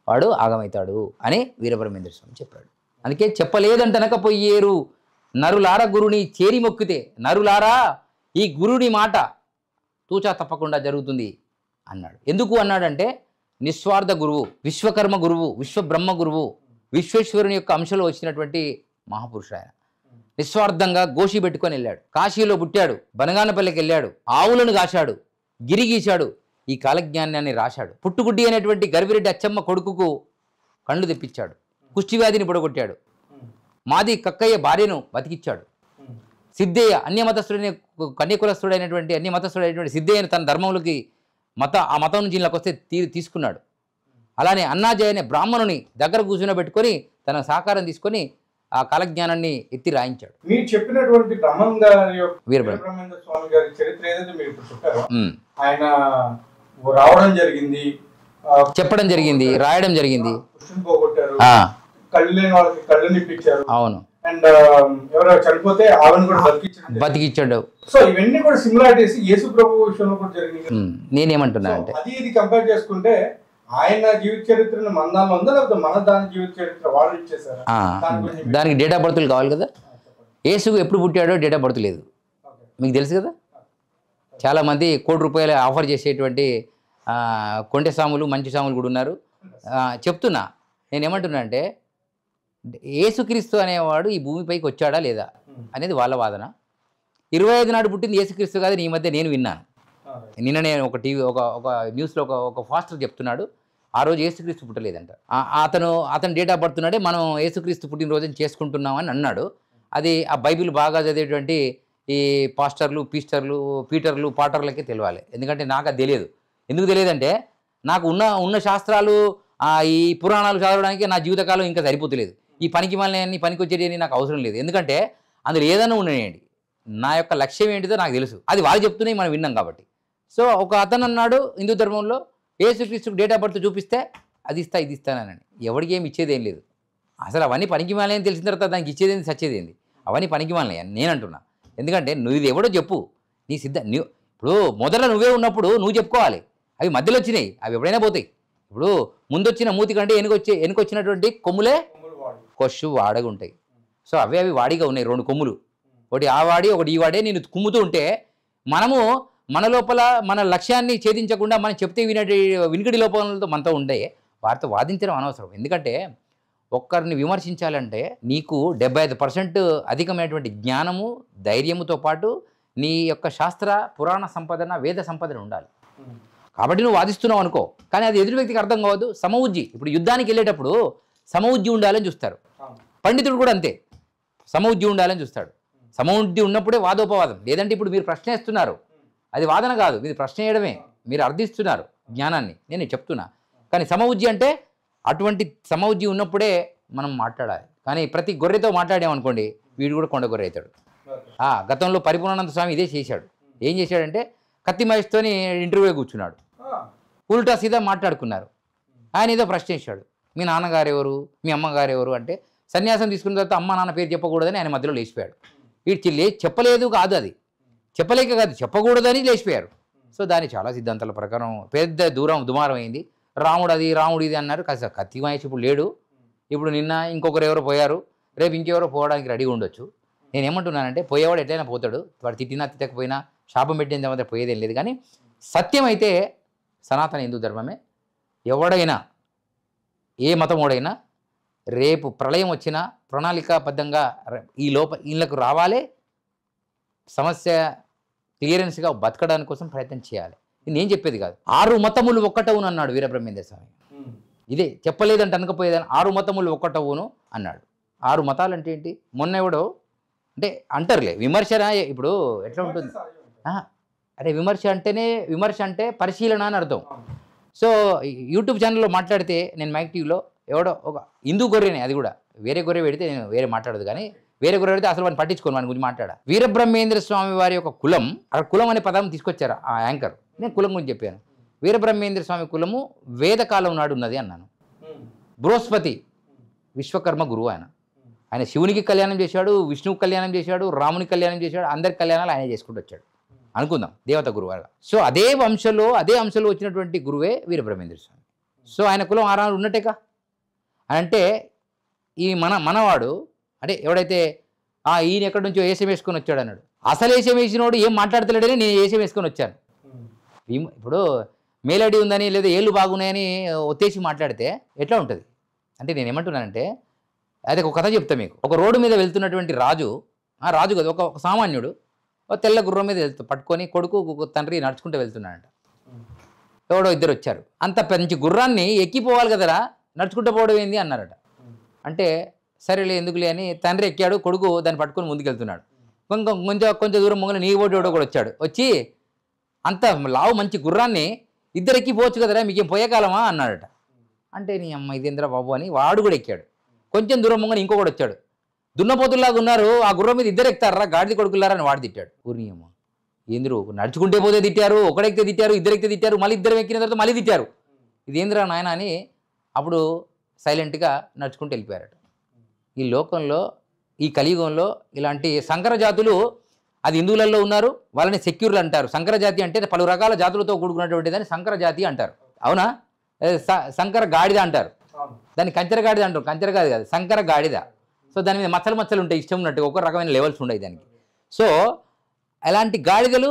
వాడు ఆగమవుతాడు అని వీరబ్రహ్మేంద్ర స్వామి చెప్పాడు. అందుకే చెప్పలేదంటనకపోయేరు నరులారా గురుని చేరి మొక్కితే, నరులారా ఈ గురుని మాట తూచా తప్పకుండా జరుగుతుంది అన్నాడు. ఎందుకు అన్నాడంటే, నిస్వార్థ గురువు, విశ్వకర్మ గురువు, విశ్వబ్రహ్మ గురువు, విశ్వేశ్వరుని యొక్క అంశంలో వచ్చినటువంటి మహాపురుషుడు ఆయన. నిస్వార్థంగా గోషి పెట్టుకొని వెళ్ళాడు, కాశీలో పుట్టాడు, బనగానపల్లికి వెళ్ళాడు, ఆవులను కాశాడు, గిరి గీశాడు, ఈ కాలజ్ఞానాన్ని రాశాడు. పుట్టుగుడ్డి అనేటువంటి గర్విరెడ్డి అచ్చమ్మ కొడుకుకు కళ్ళు తెప్పించాడు, కుష్టివ్యాధిని పొడగొట్టాడు, మాది కక్కయ్య భార్యను బతికిచ్చాడు, సిద్ధయ్య అన్యమతస్థుడైన కన్యకులస్థుడైనటువంటి అన్యమతస్థుడైనటువంటి సిద్ధయ్యను తన ధర్మంలోకి ఆ మతం నుంచి ఇళ్ళకి వస్తే తీసుకున్నాడు. అలానే అన్నాజయ అనే బ్రాహ్మణుని దగ్గర కూర్చునబెట్టుకొని తన సహకారం తీసుకొని ఆ కాలజ్ఞానాన్ని ఎత్తి రాయించాడు. మీరు చెప్పినటువంటి వీరబ్రహ్మేంద్ర స్వామి గారి చరిత్ర ఏదైతే మీరు ఇప్పుడు చెప్పారో, ఆయన రావడం జరిగింది, చెప్పడం జరిగింది, రాయడం జరిగింది, పోగొట్టారు, కళ్ళు లేని వాళ్ళకి కళ్ళని ఇప్పించారు. అవును. అండ్ ఎవరో చనిపోతే ఆవిని కూడా బతికిచ్చాడు. సో ఇవన్నీ కూడా సిమిలారిటీస్ యేసు ప్రభు విషయంలో కూడా జరిగింది. నేనేమంటున్నా అంటే, అది ఇది కంపేర్ చేసుకుంటే ఆయన జీవిత చరిత్రను మన దానిలో ఉందా, లేకపోతే మన దాని జీవిత చరిత్ర వాళ్ళు ఇచ్చేసారా? దానికి డేట్ ఆఫ్ బర్త్లు కావాలి కదా. యేసు ఎప్పుడు పుట్టాడో డేట్ ఆఫ్ బర్త్ లేదు, మీకు తెలుసు కదా. చాలామంది ₹1,00,00,000 ఆఫర్ చేసేటువంటి కొంటె సాములు, మంచి సాములు కూడా ఉన్నారు. చెప్తున్నా, నేను ఏమంటున్నా అంటే యేసుక్రీస్తు అనేవాడు ఈ భూమిపైకి వచ్చాడా లేదా అనేది వాళ్ళ వాదన. 25 నాడు పుట్టింది యేసుక్రీస్తు కాదు, ఈ మధ్య నేను విన్నాను. నిన్న నేను ఒక టీవీ ఒక న్యూస్లో ఒక ఫాస్టర్ చెప్తున్నాడు, ఆ రోజు యేసుక్రీస్తు పుట్టలేదంట. అతను డేట్ ఆఫ్ బర్త్ ఉన్నాడే, మనం యేసుక్రీస్తు పుట్టినరోజుని చేసుకుంటున్నామని అన్నాడు. అది ఆ బైబిల్ బాగా చదివేటువంటి ఈ పాస్టర్లు, పీటర్లు, పాటర్లకే తెలియాలి. ఎందుకంటే నాకు అది తెలియదు. ఎందుకు తెలియదంటే నాకు ఉన్న శాస్త్రాలు, ఈ పురాణాలు చదవడానికి నా జీవితకాలం ఇంకా సరిపోతలేదు. ఈ పనికి మళ్ళీ పనికి వచ్చేటి నాకు అవసరం లేదు. ఎందుకంటే అందులో ఏదైనా ఉన్నాయండి, నా యొక్క లక్ష్యం ఏంటిదో నాకు తెలుసు. అది వాళ్ళు చెప్తున్నాయి, మనం విన్నాం కాబట్టి. సో ఒక అతను అన్నాడు హిందూ ధర్మంలో, యేసుక్రీస్తుకు డేట్ ఆఫ్ బర్త్ చూపిస్తే అది ఇస్తా, ఇది ఇస్తానని. ఎవరికి ఏమి ఇచ్చేదేం లేదు. అసలు అవన్నీ పనికి మాలని అని తెలిసిన తర్వాత దానికి ఇచ్చేదేంది, సచ్చేదేంది, అవన్నీ పనికి మాలని అని నేను అంటున్నా. ఎందుకంటే నువ్వు ఇది ఎవడో చెప్పు, నీ ఇప్పుడు మొదట నువ్వే ఉన్నప్పుడు నువ్వు చెప్పుకోవాలి. అవి మధ్యలో వచ్చినాయి, అవి ఎప్పుడైనా పోతాయి. ఇప్పుడు ముందొచ్చిన మూతి కంటే వెనుకొచ్చినటువంటి కొమ్ములే కొషు వాడగా ఉంటాయి. సో అవి వాడిగా ఉన్నాయి, 2 కొమ్ములు, ఒకటి ఆ వాడి, ఒకటి ఈ వాడే నేను కుమ్ముతూ ఉంటే మనము మన లోపల మన లక్ష్యాన్ని ఛేదించకుండా మనం చెప్తే వినికిడి లోపలతో మనతో ఉండే వారితో వాదించడం అనవసరం. ఎందుకంటే ఒక్కరిని విమర్శించాలంటే నీకు 75% అధికమైనటువంటి జ్ఞానము, ధైర్యముతో పాటు నీ యొక్క శాస్త్ర పురాణ సంపదన, వేద సంపదన ఉండాలి. కాబట్టి నువ్వు వాదిస్తున్నావు అనుకో, కానీ అది ఎదుటి వ్యక్తికి అర్థం కావద్దు. సమవుజ్జి, ఇప్పుడు యుద్ధానికి వెళ్ళేటప్పుడు సమవుజ్జి ఉండాలని చూస్తారు. పండితుడు కూడా అంతే, సమవుజ్జి ఉండాలని చూస్తాడు. సమవుజ్జి ఉన్నప్పుడే వాదోపవాదం. లేదంటే ఇప్పుడు మీరు ప్రశ్న వేస్తున్నారు, అది వాదన కాదు, మీరు ప్రశ్న వేయడమే, మీరు అర్థిస్తున్నారు జ్ఞానాన్ని, నేను చెప్తున్నా. కానీ సమవుజ్జి అంటే అటువంటి సమవుజ్జి ఉన్నప్పుడే మనం మాట్లాడాలి. కానీ ప్రతి గొర్రెతో మాట్లాడామనుకోండి, వీడు కూడా కొండ గొర్రె అవుతాడు. గతంలో పరిపూర్ణానంద స్వామి ఇదే చేశాడు. ఏం చేశాడంటే కత్తి మహేష్తోని ఇంటర్వ్యూ కూర్చున్నాడు, ఉల్టా సీదా మాట్లాడుకున్నారు. ఆయన ఏదో ప్రశ్న వేశాడు, మీ నాన్నగారు ఎవరు, మీ అమ్మగారు ఎవరు అంటే, సన్యాసం తీసుకున్న తర్వాత అమ్మ నాన్న పేరు చెప్పకూడదని ఆయన మధ్యలో లేచిపోయాడు. వీడు చెప్పలేదు కాదు, అది చెప్పలేక కాదు, చెప్పకూడదని లేచిపోయారు. సో దాని చాలా సిద్ధాంతాల ప్రకారం పెద్ద దుమారం అయింది. రాముడు ఇది అన్నారు. కాస్త కత్తి మహేష్ ఇప్పుడు లేడు, ఇప్పుడు నిన్న ఇంకొకరు ఎవరో పోయారు, రేపు ఇంకెవరో పోవడానికి రెడీగా ఉండొచ్చు. నేను ఏమంటున్నానంటే పోయేవాడు ఎట్లయినా పోతాడు, వాడు తిట్టినా తిట్టకపోయినా శాపం పెట్టిన తర్వాత పోయేదేం లేదు. కానీ సత్యం అయితే సనాతన హిందూ ధర్మమే. ఎవడైనా ఏ మతమోడైనా రేపు ప్రళయం వచ్చినా ప్రణాళికాబద్ధంగా వీళ్ళకు రావాలి, సమస్య క్లియరెన్స్గా బతకడానికి కోసం ప్రయత్నం చేయాలి. ఇది నేను చెప్పేది కాదు. 6 మతములు ఒక్కటవును అన్నాడు వీరబ్రహ్మేంద్ర స్వామి. ఇదే చెప్పలేదంటే అనకపోయేదని 6 మతములు ఒక్కటవును అన్నాడు. 6 మతాలు అంటే ఏంటి? మొన్న ఎవడో అంటే అంటారులే, విమర్శ ఇప్పుడు ఎట్లా ఉంటుంది అరే విమర్శ అంటే పరిశీలన అని అర్థం. సో యూట్యూబ్ ఛానల్లో మాట్లాడితే నేను మైక్ టీవీలో ఎవడో ఒక హిందూ గొర్రెనే, అది కూడా వేరే గొర్రె పెడితే నేను వేరే మాట్లాడదు, కానీ వేరే గొర్రె పెడితే అసలు వాడిని పట్టించుకోను, వాని గురించి మాట్లాడా. వీరబ్రహ్మేంద్ర స్వామి వారి యొక్క కులం, అక్కడ కులం అనే పదం తీసుకొచ్చారు ఆ యాంకర్, నేను కులం గురించి చెప్పాను. వీరబ్రహ్మేంద్ర స్వామి కులము వేదకాలం నాడు ఉన్నది అన్నాను. బృహస్పతి విశ్వకర్మ గురువు ఆయన శివునికి కళ్యాణం చేశాడు, విష్ణువుకి కళ్యాణం చేశాడు, రామునికి కళ్యాణం చేశాడు, అందరి కళ్యాణాలు ఆయన చేసుకుంటూ వచ్చాడు అనుకుందాం, దేవత గురువు. సో అదే అంశంలో వచ్చినటువంటి గురువే వీరబ్రహ్మేంద్ర స్వామి. సో ఆయన కులం ఆరాలు ఉన్నట్టేకా అంటే ఈ మనవాడు అంటే ఎవడైతే ఈయన ఎక్కడి నుంచో ఏసం వేసుకొని వచ్చాడు అన్నాడు. అసలు ఏసం వేసినోడు ఏం మాట్లాడతలేడని నేను ఏసం వేసుకొని వచ్చాను. ఇప్పుడు మేలడి ఉందని లేదా ఏళ్ళు బాగున్నాయని ఒత్తేసి మాట్లాడితే ఎట్లా ఉంటుంది అంటే, నేను ఏమంటున్నానంటే అదే ఒక కథ చెప్తా మీకు. ఒక రోడ్డు మీద వెళ్తున్నటువంటి రాజు కదా, ఒక సామాన్యుడు తెల్ల గుర్రం మీద పట్టుకొని కొడుకు తండ్రి నడుచుకుంటూ వెళ్తున్నాడంట. ఎవడో ఇద్దరు వచ్చారు, అంత మంచి గుర్రాన్ని ఎక్కిపోవాలి కదరా, నడుచుకుంటూ పోవడం ఏంది అన్నారట. అంటే సరేలే ఎందుకులే అని తండ్రి ఎక్కాడు, కొడుకు దాన్ని పట్టుకొని ముందుకెళ్తున్నాడు. కొంచెం దూరం ముంగల నీ ఓటు కూడా వచ్చి అంత లావు మంచి గుర్రాన్ని ఇద్దరు ఎక్కిపోవచ్చు కదరా, మీకేం పోయేకాలమా అన్నాడట. అంటే నీ అమ్మ ఇదేంద్ర బాబు అని వాడు కూడా ఎక్కాడు. కొంచెం దూరం ముంగని ఇంకొకటి వచ్చాడు, దున్నపోతుల్లాగా ఉన్నారు, ఆ గుర్రం మీద ఇద్దరు ఎక్కుతారా, గాడిది కొడుకులారా అని వాడు తిట్టాడు. ఊరి అమ్మ ఏంద్రు, నడుచుకుంటే పోతే తిట్టారు, ఒకడెక్కితే తిట్టారు, ఇద్దరు ఎక్కితే తిట్టారు, మళ్ళీ ఇద్దరు ఎక్కిన తర్వాత మళ్ళీ తిట్టారు, ఇదేంద్రా నాయన అని అప్పుడు సైలెంట్గా నడుచుకుంటూ వెళ్ళిపోయారట. ఈ లోకంలో ఈ కలియుగంలో ఇలాంటి సంకర జాతులు అది హిందువులలో ఉన్నారు, వాళ్ళని సెక్యూర్లు అంటారు. సంకర జాతి అంటే పలు రకాల జాతులతో కూడుకున్నటువంటి దాన్ని సంకర జాతి అంటారు. అవునా? సంకర గాడిద అంటారు, దాన్ని కంచెర గాడిద అంటారు. కంచెర గాడిద కాదు, సంకర గాడిద. సో దాని మీద మచ్చలు మచ్చలు ఉంటాయి, ఇష్టం ఉన్నట్టు ఒక రకమైన లెవెల్స్ ఉన్నాయి దానికి. సో అలాంటి గాడిదలు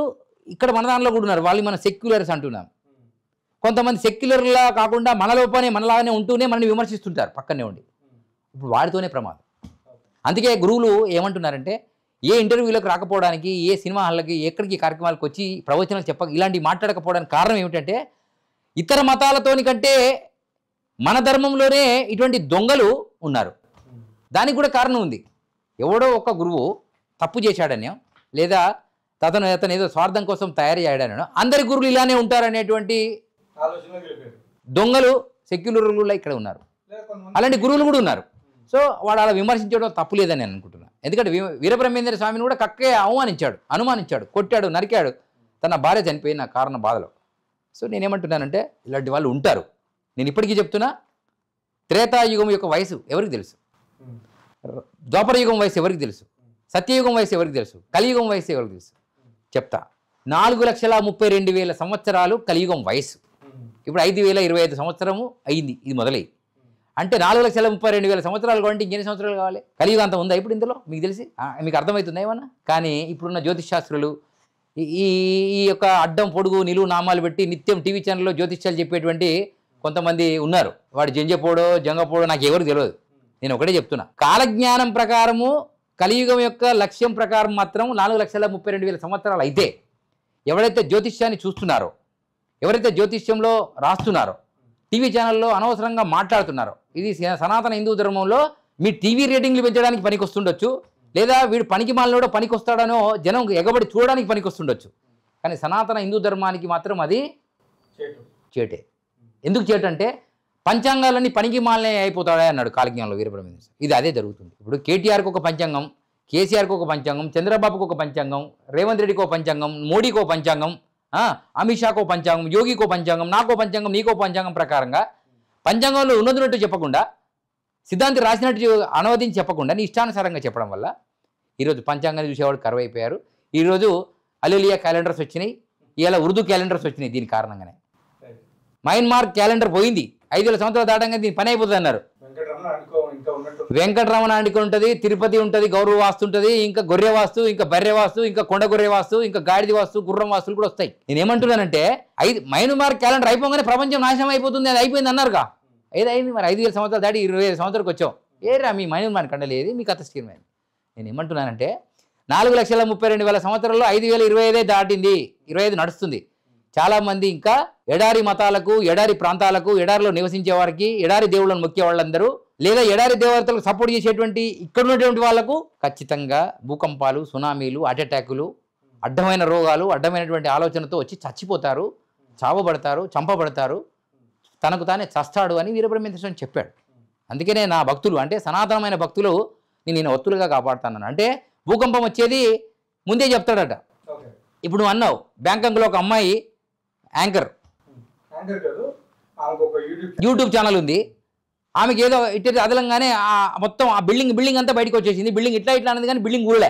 ఇక్కడ మన దానిలో కూడా ఉన్నారు. వాళ్ళు మనం సెక్యులర్స్ అంటున్నాం. కొంతమంది సెక్యులర్లా కాకుండా మనలోపనే మనలాగానే ఉంటూనే మనల్ని విమర్శిస్తుంటారు పక్కనే ఉండి. ఇప్పుడు వాడితోనే ప్రమాదం. అందుకే గురువులు ఏమంటున్నారంటే ఏ ఇంటర్వ్యూలకు రాకపోవడానికి, ఏ సినిమా హాళ్ళకి, ఎక్కడికి కార్యక్రమాలకు వచ్చి ప్రవచనాలు ఇలాంటివి మాట్లాడకపోవడానికి కారణం ఏమిటంటే ఇతర మతాలతోని కంటే మన ధర్మంలోనే ఇటువంటి దొంగలు ఉన్నారు. దానికి కూడా కారణం ఉంది. ఎవడో ఒక గురువు తప్పు చేశాడనో లేదా అతను ఏదో స్వార్థం కోసం తయారు చేయడానో అందరి గురువులు ఇలానే ఉంటారనేటువంటి దొంగలు సెక్యులర్లు ఇక్కడ ఉన్నారు. అలాంటి గురువులు కూడా ఉన్నారు. సో వాడు అలా విమర్శించడం తప్పు లేదని నేను అనుకుంటున్నాను. ఎందుకంటే వీరబ్రహ్మేంద్ర స్వామిని కూడా కక్కే అనుమానించాడు, కొట్టాడు, నరికాడు తన భార్య చనిపోయిన కారణ బాధలో. సో నేనేమంటున్నానంటే ఇలాంటి వాళ్ళు ఉంటారు. నేను ఇప్పటికీ చెప్తున్నా, త్రేతాయుగం యొక్క వయసు ఎవరికి తెలుసు, ద్వాపరయుగం వయసు ఎవరికి తెలుసు, సత్యయుగం వయసు ఎవరికి తెలుసు, కలియుగం వయసు ఎవరికి తెలుసు చెప్తా. 4,32,000 సంవత్సరాలు కలియుగం వయసు. ఇప్పుడు 5,025 సంవత్సరము అయింది ఇది మొదలై. అంటే 4,32,000 సంవత్సరాలు కాబట్టి ఇంకెన్ని సంవత్సరాలు కావాలి? కలియుగం అంత ఉందా ఇప్పుడు ఇందులో? మీకు తెలిసి మీకు అర్థమవుతుందా ఏమన్నా? కానీ ఇప్పుడున్న జ్యోతిష్ శాస్త్రులు ఈ యొక్క అడ్డం పొడుగు నిలువు నామాలు పెట్టి నిత్యం టీవీ ఛానల్లో జ్యోతిష్యాలు చెప్పేటువంటి కొంతమంది ఉన్నారు. వాడు జంగపోడో నాకు ఎవరికి తెలియదు. నేను ఒకటే చెప్తున్నా, కాలజ్ఞానం ప్రకారము కలియుగం యొక్క లక్ష్యం ప్రకారం మాత్రం 4,32,000 సంవత్సరాలు అయితే ఎవరైతే జ్యోతిష్యాన్ని చూస్తున్నారో, ఎవరైతే జ్యోతిష్యంలో రాస్తున్నారో, టీవీ ఛానల్లో అనవసరంగా మాట్లాడుతున్నారో, ఇది సనాతన హిందూ ధర్మంలో మీ టీవీ రేటింగ్లు పెంచడానికి పనికి వస్తుండొచ్చు, లేదా వీడు పనికి మాలినోడో పనికి వస్తాడనో జనం ఎగబడి చూడడానికి పనికి వస్తుండొచ్చు. కానీ సనాతన హిందూ ధర్మానికి మాత్రం అది చేటే. ఎందుకు చేటంటే పంచాంగాలన్నీ పనికి మాలనే అయిపోతాడే అన్నాడు కాలజ్ఞానంలో వీరబ్రహ్మేంద్ర. ఇది అదే జరుగుతుంది. ఇప్పుడు కేటీఆర్కి ఒక పంచాంగం, కేసీఆర్కి ఒక పంచాంగం, చంద్రబాబుకు ఒక పంచాంగం, రేవంత్ రెడ్డికి ఒక పంచాంగం, మోడీకి ఒక పంచాంగం, అమిత్ షాకో పంచాంగం, యోగికో పంచాంగం, నాకో పంచాంగం, నీకో పంచాంగం ప్రకారంగా పంచాంగంలో ఉన్నదినట్టు చెప్పకుండా, సిద్ధాంతి రాసినట్టు అనువదించి చెప్పకుండా నీ ఇష్టానుసారంగా చెప్పడం వల్ల ఈరోజు పంచాంగాన్ని చూసేవాడు కరువైపోయారు. ఈరోజు అలీలియా క్యాలెండర్స్ వచ్చినాయి, ఇలా ఉర్దూ క్యాలెండర్స్ వచ్చినాయి. దీని కారణంగానే మయన్మార్ క్యాలెండర్ పోయింది. 5,000 సంవత్సరాలు దాటంగా దీని పని అయిపోతుంది అన్నారు. వెంకటరమణ అండికి ఉంటుంది, తిరుపతి ఉంటుంది, గౌరవ వాస్తు ఉంటుంది, ఇంకా గొర్రె వాస్తు, ఇంకా బర్రె వాస్తు, ఇంకా కొండ గొర్రె వాస్తు, ఇంకా గాడిది వాస్తు, గుర్రం వాస్తులు కూడా వస్తాయి. నేనేమంటున్నానంటే మయన్మార్ క్యాలెండర్ అయిపోగానే ప్రపంచం నాశనం అయిపోతుంది, అది అయిపోయింది అన్నారుగా. ఏదైంది మరి? 5,000 సంవత్సరాలు దాటి 25 సంవత్సరాలకు వచ్చాం. ఏరా మీ మయన్మార్ కండలేదు, మీ కథ స్థిరమైంది. నేను ఏమంటున్నానంటే 4,32,000 సంవత్సరాల్లో 5,025 దాటింది, 25 నడుస్తుంది. చాలామంది ఇంకా ఎడారి మతాలకు, ఎడారి ప్రాంతాలకు, ఎడారిలో నివసించే వారికి, ఎడారి దేవుళ్ళను మొక్కే వాళ్ళందరూ, లేదా ఎడారి దేవతలకు సపోర్ట్ చేసేటువంటి ఇక్కడ ఉన్నటువంటి వాళ్లకు ఖచ్చితంగా భూకంపాలు, సునామీలు, హార్ట్ అటాకులు, అడ్డమైన రోగాలు, అడ్డమైనటువంటి ఆలోచనతో వచ్చి చచ్చిపోతారు, చావబడతారు, చంపబడతారు, తనకు తానే చస్తాడు అని వీరబ్రహ్మేంద్ర స్వామి చెప్పాడు. అందుకనే నా భక్తులు అంటే సనాతనమైన భక్తులు నేను ఒత్తులుగా కాపాడుతాను. అంటే భూకంపం వచ్చేది ముందే చెప్తాడట. ఇప్పుడు నువ్వు అన్నావు బ్యాంకాక్లో ఒక అమ్మాయి యాంకర్ యూట్యూబ్ ఛానల్ ఉంది, ఆమెకి ఏదో ఇట్టే అదలంగానే మొత్తం ఆ బిల్డింగ్ అంతా బయటకు వచ్చేసింది. బిల్డింగ్ ఇట్లా అన్నది కానీ బిల్డింగ్ కూలలే,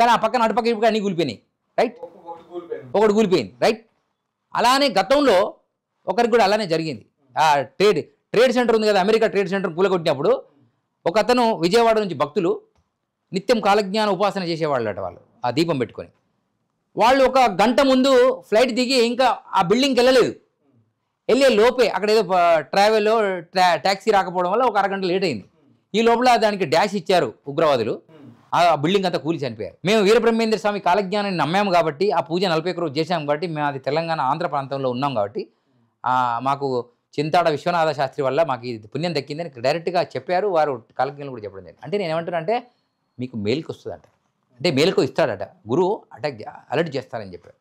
కానీ ఆ పక్కన అటుపక్క ఇప్పుడు అన్నీ కూలిపోయినాయి. రైట్, ఒకటి కూలిపోయింది. రైట్, అలానే గతంలో ఒకరికి కూడా అలానే జరిగింది. ఆ ట్రేడ్ సెంటర్ ఉంది కదా, అమెరికా ట్రేడ్ సెంటర్ కూలగొట్టినప్పుడు ఒక అతను విజయవాడ నుంచి భక్తులు నిత్యం కాలజ్ఞాన ఉపాసన చేసేవాళ్ళట. వాళ్ళు ఆ దీపం పెట్టుకొని వాళ్ళు ఒక గంట ముందు ఫ్లైట్ దిగి ఇంకా ఆ బిల్డింగ్కి వెళ్ళలేదు. వెళ్ళే లోపే అక్కడ ఏదో ట్రావెల్లో ట్యాక్సీ రాకపోవడం వల్ల ఒక అరగంట లేట్ అయింది. ఈ లోపల దానికి డాష్ ఇచ్చారు ఉగ్రవాదులు, ఆ బిల్డింగ్ అంతా కూలి చనిపోయారు. మేము వీరబ్రహ్మేంద్ర స్వామి కాలజ్ఞానాన్ని నమ్మాము కాబట్టి, ఆ పూజ 41 రోజు చేశాము కాబట్టి, మేము అది తెలంగాణ ఆంధ్ర ప్రాంతంలో ఉన్నాం కాబట్టి మాకు చింతాడ విశ్వనాథ శాస్త్రి వల్ల మాకు ఇది పుణ్యం దక్కిందని డైరెక్ట్గా చెప్పారు. వారు కాలజ్ఞానం కూడా చెప్పడం జరిగింది. అంటే నేను ఏమంటున్నా అంటే మీకు మేలుకు వస్తుందంట, అంటే మేలుకు ఇస్తాడట. గురువు అలర్ట్ చేస్తారని చెప్పారు.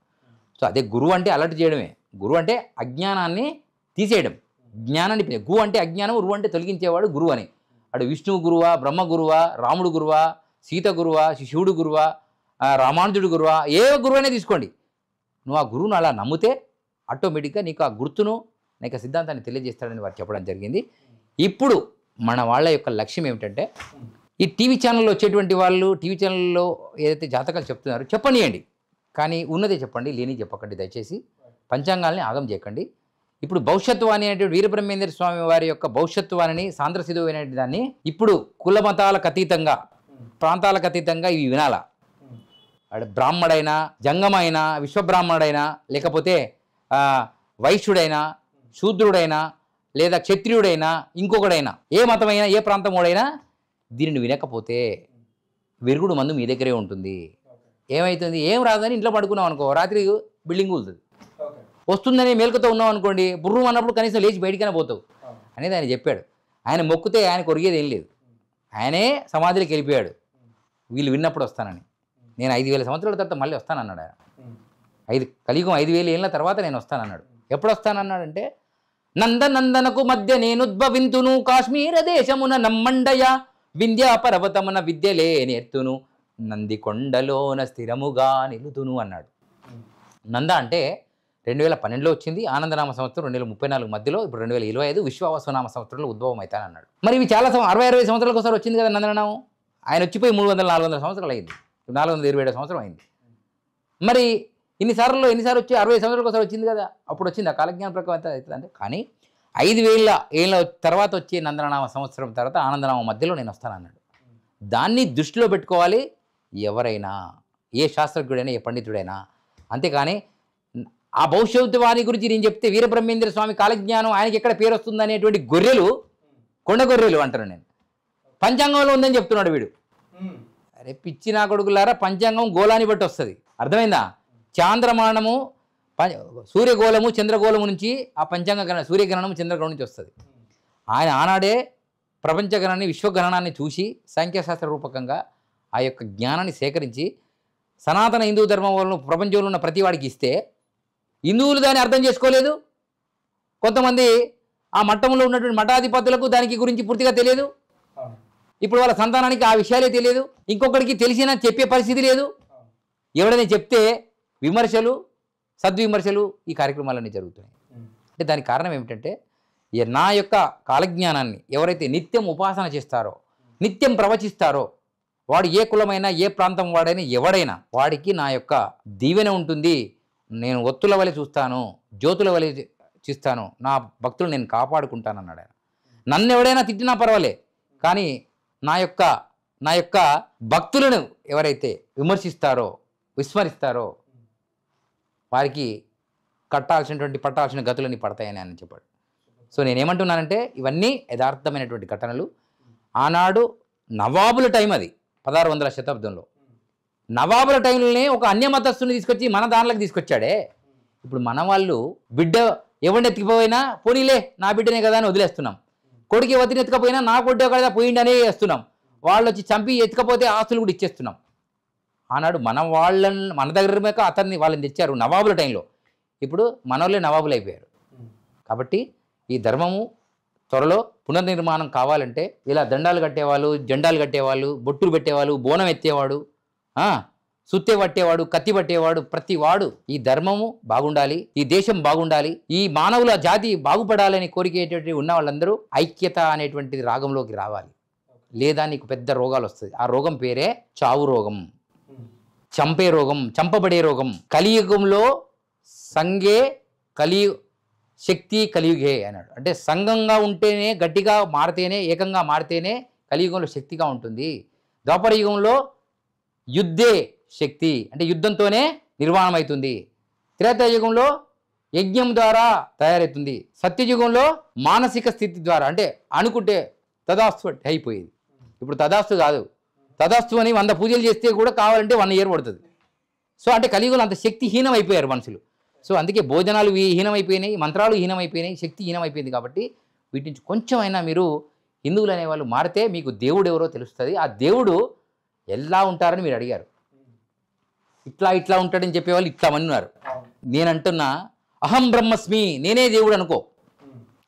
సో అదే గురువు అంటే అలర్ట్ చేయడమే. గురువు అంటే అజ్ఞానాన్ని తీసేయడం, జ్ఞానాన్ని. గు అంటే అజ్ఞానం, రువు అంటే తొలగించేవాడు గురువు అని. అటు విష్ణువు గురువా, బ్రహ్మ గురువా, రాముడు గురువా, సీత గురువా, శివుడు గురువా, రామానుజుడు గురువా, ఏ గురువు అయినా తీసుకోండి. నువ్వు ఆ గురువును అలా నమ్మితే ఆటోమేటిక్గా నీకు ఆ గుర్తును, నీకు సిద్ధాంతాన్ని తెలియజేస్తాడని వారు చెప్పడం జరిగింది. ఇప్పుడు మన వాళ్ళ యొక్క లక్ష్యం ఏమిటంటే ఈ టీవీ ఛానల్లో వచ్చేటువంటి వాళ్ళు టీవీ ఛానల్లో ఏదైతే జాతకాలు చెప్తున్నారో చెప్పనియండి, కానీ ఉన్నదే చెప్పండి, లేని చెప్పకండి. దయచేసి పంచాంగాల్ని ఆగం చేయకండి. ఇప్పుడు భవిష్యత్వాణి అనేటువంటి వీరబ్రహ్మేంద్ర స్వామి వారి యొక్క భవిష్యత్వాణిని సాంద్రసిధు అనే దాన్ని ఇప్పుడు కుల మతాలకు అతీతంగా, ప్రాంతాలకు అతీతంగా ఇవి వినాలా. బ్రాహ్మడైనా, జంగమైనా, విశ్వబ్రాహ్మణుడైనా, లేకపోతే వైశ్యుడైనా, శూద్రుడైనా, లేదా క్షత్రియుడైనా, ఇంకొకడైనా, ఏ మతమైనా, ఏ ప్రాంతముడైనా దీనిని వినకపోతే విరుగుడు మందు మీ దగ్గరే ఉంటుంది. ఏమవుతుంది? ఏం రాదని ఇంట్లో పడుకున్నాం అనుకో, రాత్రి బిల్డింగ్ కూలుతుంది. వస్తుందని మేలుకతో ఉన్నాం అనుకోండి, బుర్రు అన్నప్పుడు కనీసం లేచి బయటికైనా పోతావు అనేది ఆయన చెప్పాడు. ఆయన మొక్కితే ఆయన కొరిగేది ఏం లేదు. ఆయనే సమాధిలోకి వెళ్ళిపోయాడు, వీళ్ళు విన్నప్పుడు వస్తానని. నేను 5000 సంవత్సరాల తర్వాత మళ్ళీ వస్తానన్నాడు ఆయన. కలియుగం 5000 ఏళ్ళ తర్వాత నేను వస్తానన్నాడు. ఎప్పుడు వస్తానన్నాడంటే, నందనందనకు మధ్య నేనుద్భవింతును, కాశ్మీర దేశమున నమ్మండయ, వింధ్యా పర్వతమున విద్యలే నేర్తును, నంది కొండలోన స్థిరముగా నిలుతును అన్నాడు. నంద అంటే 2012లో వచ్చింది, ఆనందనామ సంవత్సరం 2034 మధ్యలో, ఇప్పుడు 2025 విశ్వావసునామ సంవత్సరంలో ఉద్భవం అవుతానన్నాడు. మరి ఇవి చాలా 60-60 సంవత్సరాలకు ఒకసారి వచ్చింది కదా నందనామం. ఆయన వచ్చిపోయి 300-400 సంవత్సరాలు అయింది, 427 సంవత్సరం అయింది. మరి ఎన్నిసార్లు వచ్చి 60 సంవత్సరాలకు ఒకసారి వచ్చింది కదా, అప్పుడు వచ్చింది ఆ కాలజ్ఞాన ప్రకారం అవుతుందంటే. కానీ 5000 ఏళ్ళ తర్వాత వచ్చే నందనామ సంవత్సరం తర్వాత ఆనందనామ మధ్యలో నేను వస్తానన్నాడు. దాన్ని దృష్టిలో పెట్టుకోవాలి ఎవరైనా, ఏ శాస్త్రజ్ఞుడైనా, ఏ పండితుడైనా. అంతేకాని ఆ భవిష్యత్తు వాణి గురించి నేను చెప్తే వీరబ్రహ్మేంద్ర స్వామి కాలజ్ఞానం ఆయనకి ఎక్కడ పేరు వస్తుంది అనేటువంటి గొర్రెలు, కొండ గొర్రెలు అంటారు. నేను పంచాంగంలో ఉందని చెప్తున్నాడు వీడు. అరే పిచ్చి నా కొడుకులారా, పంచాంగం గోళాన్ని బట్టి వస్తుంది, అర్థమైందా? చాంద్రమానము, సూర్యగోళము, చంద్రగోళము నుంచి ఆ పంచాంగ గణన, సూర్యగ్రహణము, చంద్రగ్రహణం నుంచి వస్తుంది. ఆయన ఆనాడే ప్రపంచగణాన్ని, విశ్వగ్రహణాన్ని చూసి సంఖ్యాశాస్త్ర రూపకంగా ఆ యొక్క జ్ఞానాన్ని సేకరించి సనాతన హిందూ ధర్మం వల్ల ప్రపంచంలో ఉన్న ప్రతి వాడికి ఇస్తే హిందువులు దాన్ని అర్థం చేసుకోలేదు. కొంతమంది ఆ మట్టంలో ఉన్నటువంటి మఠాధిపతులకు దానికి గురించి పూర్తిగా తెలియదు. ఇప్పుడు వాళ్ళ సంతానానికి ఆ విషయాలే తెలియదు. ఇంకొకరికి తెలిసినా చెప్పే పరిస్థితి లేదు. ఎవడైనా చెప్తే విమర్శలు, సద్విమర్శలు, ఈ కార్యక్రమాలన్నీ జరుగుతున్నాయి. అంటే దానికి కారణం ఏమిటంటే, నా యొక్క కాలజ్ఞానాన్ని ఎవరైతే నిత్యం ఉపాసన చేస్తారో, నిత్యం ప్రవచిస్తారో, వాడు ఏ కులమైనా, ఏ ప్రాంతం వాడైనా, ఎవడైనా వాడికి నా యొక్క దీవెన ఉంటుంది. నేను ఒత్తుల వలె చూస్తాను, జ్యోతుల వలె చూస్తాను, నా భక్తులు నేను కాపాడుకుంటాను అన్నాడు ఆయన. నన్ను ఎవడైనా తిట్టినా పర్వాలే, కానీ నా యొక్క భక్తులను ఎవరైతే విమర్శిస్తారో, విస్మరిస్తారో వారికి పట్టాల్సిన గతులని పడతాయని ఆయన చెప్పాడు. సో నేనేమంటున్నానంటే, ఇవన్నీ యథార్థమైనటువంటి ఘటనలు. ఆనాడు నవాబుల టైం, అది 1600వ శతాబ్దంలో నవాబుల టైంలోనే ఒక అన్యమతస్తుని తీసుకొచ్చి మన దానిలోకి తీసుకొచ్చాడే. ఇప్పుడు మన వాళ్ళు బిడ్డ ఎవరిని ఎత్తుకుపోయినా పోనీలే నా బిడ్డనే కదా అని వదిలేస్తున్నాం. కొడుకు ఎవరిని ఎత్తుకపోయినా నా కొడుకు కదా పోయిండి అనే వేస్తున్నాం. వాళ్ళు వచ్చి చంపి ఎత్తుకపోతే ఆస్తులు కూడా ఇచ్చేస్తున్నాం. ఆనాడు మన దగ్గర మేక వాళ్ళని తెచ్చారు నవాబుల టైంలో. ఇప్పుడు మన వాళ్ళే నవాబులు అయిపోయారు. కాబట్టి ఈ ధర్మము త్వరలో పునర్నిర్మాణం కావాలంటే ఇలా దండాలు కట్టేవాళ్ళు, జెండాలు కట్టేవాళ్ళు, బొట్టులు పెట్టేవాళ్ళు, బోనం ఎత్తేవాడు, సుత్తె పట్టేవాడు, కత్తి పట్టేవాడు, ప్రతి వాడు ఈ ధర్మము బాగుండాలి, ఈ దేశం బాగుండాలి, ఈ మానవుల జాతి బాగుపడాలని కోరికేటువంటి ఉన్న వాళ్ళందరూ ఐక్యత అనేటువంటిది రాగంలోకి రావాలి. లేదా నీకు పెద్ద రోగాలు వస్తుంది. ఆ రోగం పేరే చావు రోగం, చంపే రోగం, చంపబడే రోగం. కలియుగంలో సంగే శక్తి కలియుగే అన్నాడు. అంటే సంఘంగా ఉంటేనే, గట్టిగా మారితేనే, ఏకంగా మారితేనే కలియుగంలో శక్తిగా ఉంటుంది. ద్వాపర యుగంలో యుద్ధే శక్తి, అంటే యుద్ధంతోనే నిర్మాణం అవుతుంది. త్రేతాయుగంలో యజ్ఞం ద్వారా తయారవుతుంది. సత్యయుగంలో మానసిక స్థితి ద్వారా, అంటే అనుకుంటే తదాస్తు అయిపోయేది. ఇప్పుడు తదాస్తు కాదు, తదాస్తు అని 100 పూజలు చేస్తే కూడా కావాలంటే 1 ఇయర్ పడుతుంది. సో అంటే కలియుగంలో అంత శక్తిహీనం అయిపోయారు మనుషులు. సో అందుకే భోజనాలు హీనమైపోయినాయి, మంత్రాలు హీనమైపోయినాయి, శక్తి హీనమైపోయింది. కాబట్టి వీటి నుంచి కొంచెమైనా మీరు హిందువులు అనేవాళ్ళు మారితే మీకు దేవుడు ఎవరో తెలుస్తుంది. ఆ దేవుడు ఎలా ఉంటారని మీరు అడిగారు. ఇట్లా ఉంటాడని చెప్పేవాళ్ళు ఇట్లా మంది ఉన్నారు. నేనంటున్నా అహం బ్రహ్మస్మి, నేనే దేవుడు అనుకో.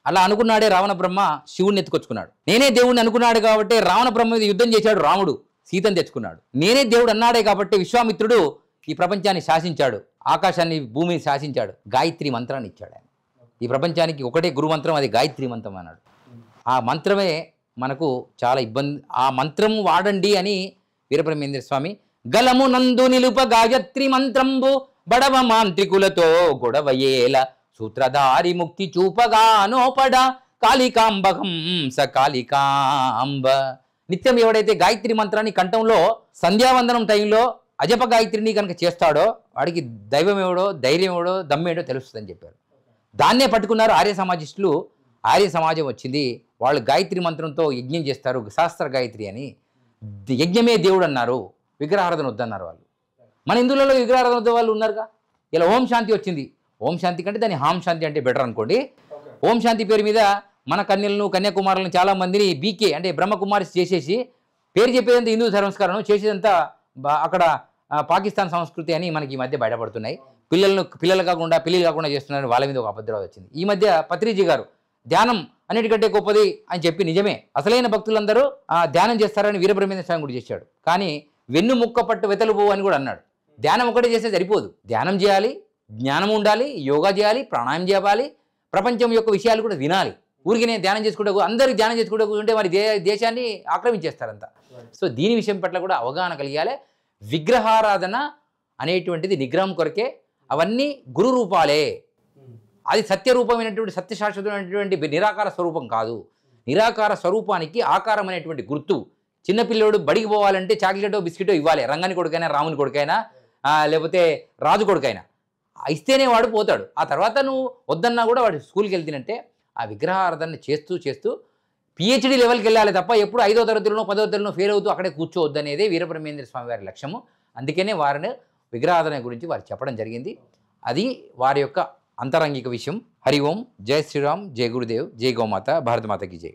అలా అనుకున్నాడే రావణ బ్రహ్మ శివుడిని ఎత్తుకొచ్చుకున్నాడు. నేనే దేవుడిని అనుకున్నాడు కాబట్టి రావణ బ్రహ్మ మీద యుద్ధం చేశాడు రాముడు, సీతను తెచ్చుకున్నాడు. నేనే దేవుడు అన్నాడే కాబట్టి విశ్వామిత్రుడు ఈ ప్రపంచాన్ని శాసించాడు, ఆకాశాన్ని భూమిని శాసించాడు, గాయత్రి మంత్రాన్ని ఇచ్చాడు ఆయన. ఈ ప్రపంచానికి ఒకటే గురు మంత్రం, అది గాయత్రి మంత్రం అన్నాడు. ఆ మంత్రమే మనకు చాలా ఇబ్బంది. ఆ మంత్రం వాడండి అని వీరబ్రహ్మేంద్ర స్వామి గలము నందు నిలుప గాయత్రి మంత్రంబు బడవ మాంత్రికులతో గొడవయేల సూత్రధారి ముక్తి చూపగా నోపడ కాళికాంబకం స కాళికాంబ. నిత్యం ఎవడైతే గాయత్రి మంత్రాన్ని కంఠంలో సంధ్యావందనం టైంలో అజప గాయత్రిని కనుక చేస్తాడో వాడికి దైవం ఎవడో, ధైర్యం ఎవడో, దమ్మేడో తెలుస్తుందని చెప్పారు. దాన్నే పట్టుకున్నారు ఆర్య సమాజిస్టులు. ఆర్య సమాజం వచ్చింది, వాళ్ళు గాయత్రి మంత్రంతో యజ్ఞం చేస్తారు, శాస్త్ర గాయత్రి అని. యజ్ఞమే దేవుడు అన్నారు, విగ్రహారాధన వద్దన్నారు వాళ్ళు. మన హిందువులలో విగ్రహారాధన వద్ద వాళ్ళు ఉన్నారుగా. ఇలా ఓం శాంతి వచ్చింది, ఓం శాంతి కంటే దాన్ని హాం శాంతి అంటే బెటర్ అనుకోండి. ఓం శాంతి పేరు మీద మన కన్యలను, కన్యాకుమారులను చాలా మందిని బీకే అంటే బ్రహ్మకుమారి చేసేసి పేరు చెప్పేదంతా హిందూ సంస్కారం, చేసేదంతా అక్కడ పాకిస్తాన్ సంస్కృతి అని మనకి ఈ మధ్య బయటపడుతున్నాయి. పిల్లలు కాకుండా పెళ్ళిళ్ళు కాకుండా చేస్తున్నారని వాళ్ళ మీద ఒక అభద్రవాదం వచ్చింది. ఈ మధ్య పత్రిజీ గారు ధ్యానం అన్నిటికంటే గొప్పది అని చెప్పి, నిజమే అసలైన భక్తులందరూ ధ్యానం చేస్తారని వీరబ్రహ్మేంద్ర స్వామి కూడా చేశాడు. కానీ వెన్ను ముక్క పట్టు వెతలుబో అని కూడా అన్నాడు. ధ్యానం ఒకటే చేస్తే సరిపోదు, ధ్యానం చేయాలి, జ్ఞానం ఉండాలి, యోగా చేయాలి, ప్రాణాయామం చేయాలి, ప్రపంచం యొక్క విషయాలు కూడా వినాలి. ఊరికి నేను ధ్యానం చేసుకుంటూ అందరికి ధ్యానం చేసుకుంటూ ఉంటే మరి దేశాన్ని ఆక్రమించేస్తారంతా. సో దీని విషయం పట్ల కూడా అవగాహన కలిగాలి. విగ్రహారాధన అనేటువంటిది నిగ్రహం కొరకే, అవన్నీ గురు రూపాలే. అది సత్యరూపమైనటువంటి సత్యశాశ్వతమైనటువంటి నిరాకార స్వరూపం కాదు. నిరాకార స్వరూపానికి ఆకారం అనేటువంటి గుర్తు. చిన్నపిల్లడు బడికి పోవాలంటే చాక్లెటో బిస్కెటో ఇవ్వాలి, రంగని కొడుకైనా, రాముని కొడుకైనా, లేకపోతే రాజు కొడుకైనా ఇస్తేనే వాడు పోతాడు. ఆ తర్వాత నువ్వు వద్దన్నా కూడా వాడు స్కూల్కి వెళ్తినంటే ఆ విగ్రహారాధన చేస్తూ చేస్తూ పిహెచ్డి లెవెల్కి వెళ్ళాలి తప్ప ఎప్పుడు 5వ తరగతిలోనో 10వ తరగతిలోనో ఫెయిల్ అవుతూ అక్కడే కూర్చోవద్దు అనేదే వీరబ్రహ్మేంద్ర స్వామి వారి లక్ష్యము. అందుకనే వారిని విగ్రహారాధన గురించి వారు చెప్పడం జరిగింది. అది వారి యొక్క అంతరంగిక విషయం. హరి ఓం, జై శ్రీరామ్, జై గురుదేవ్, జై గోమాత, భారతమాతకి జై.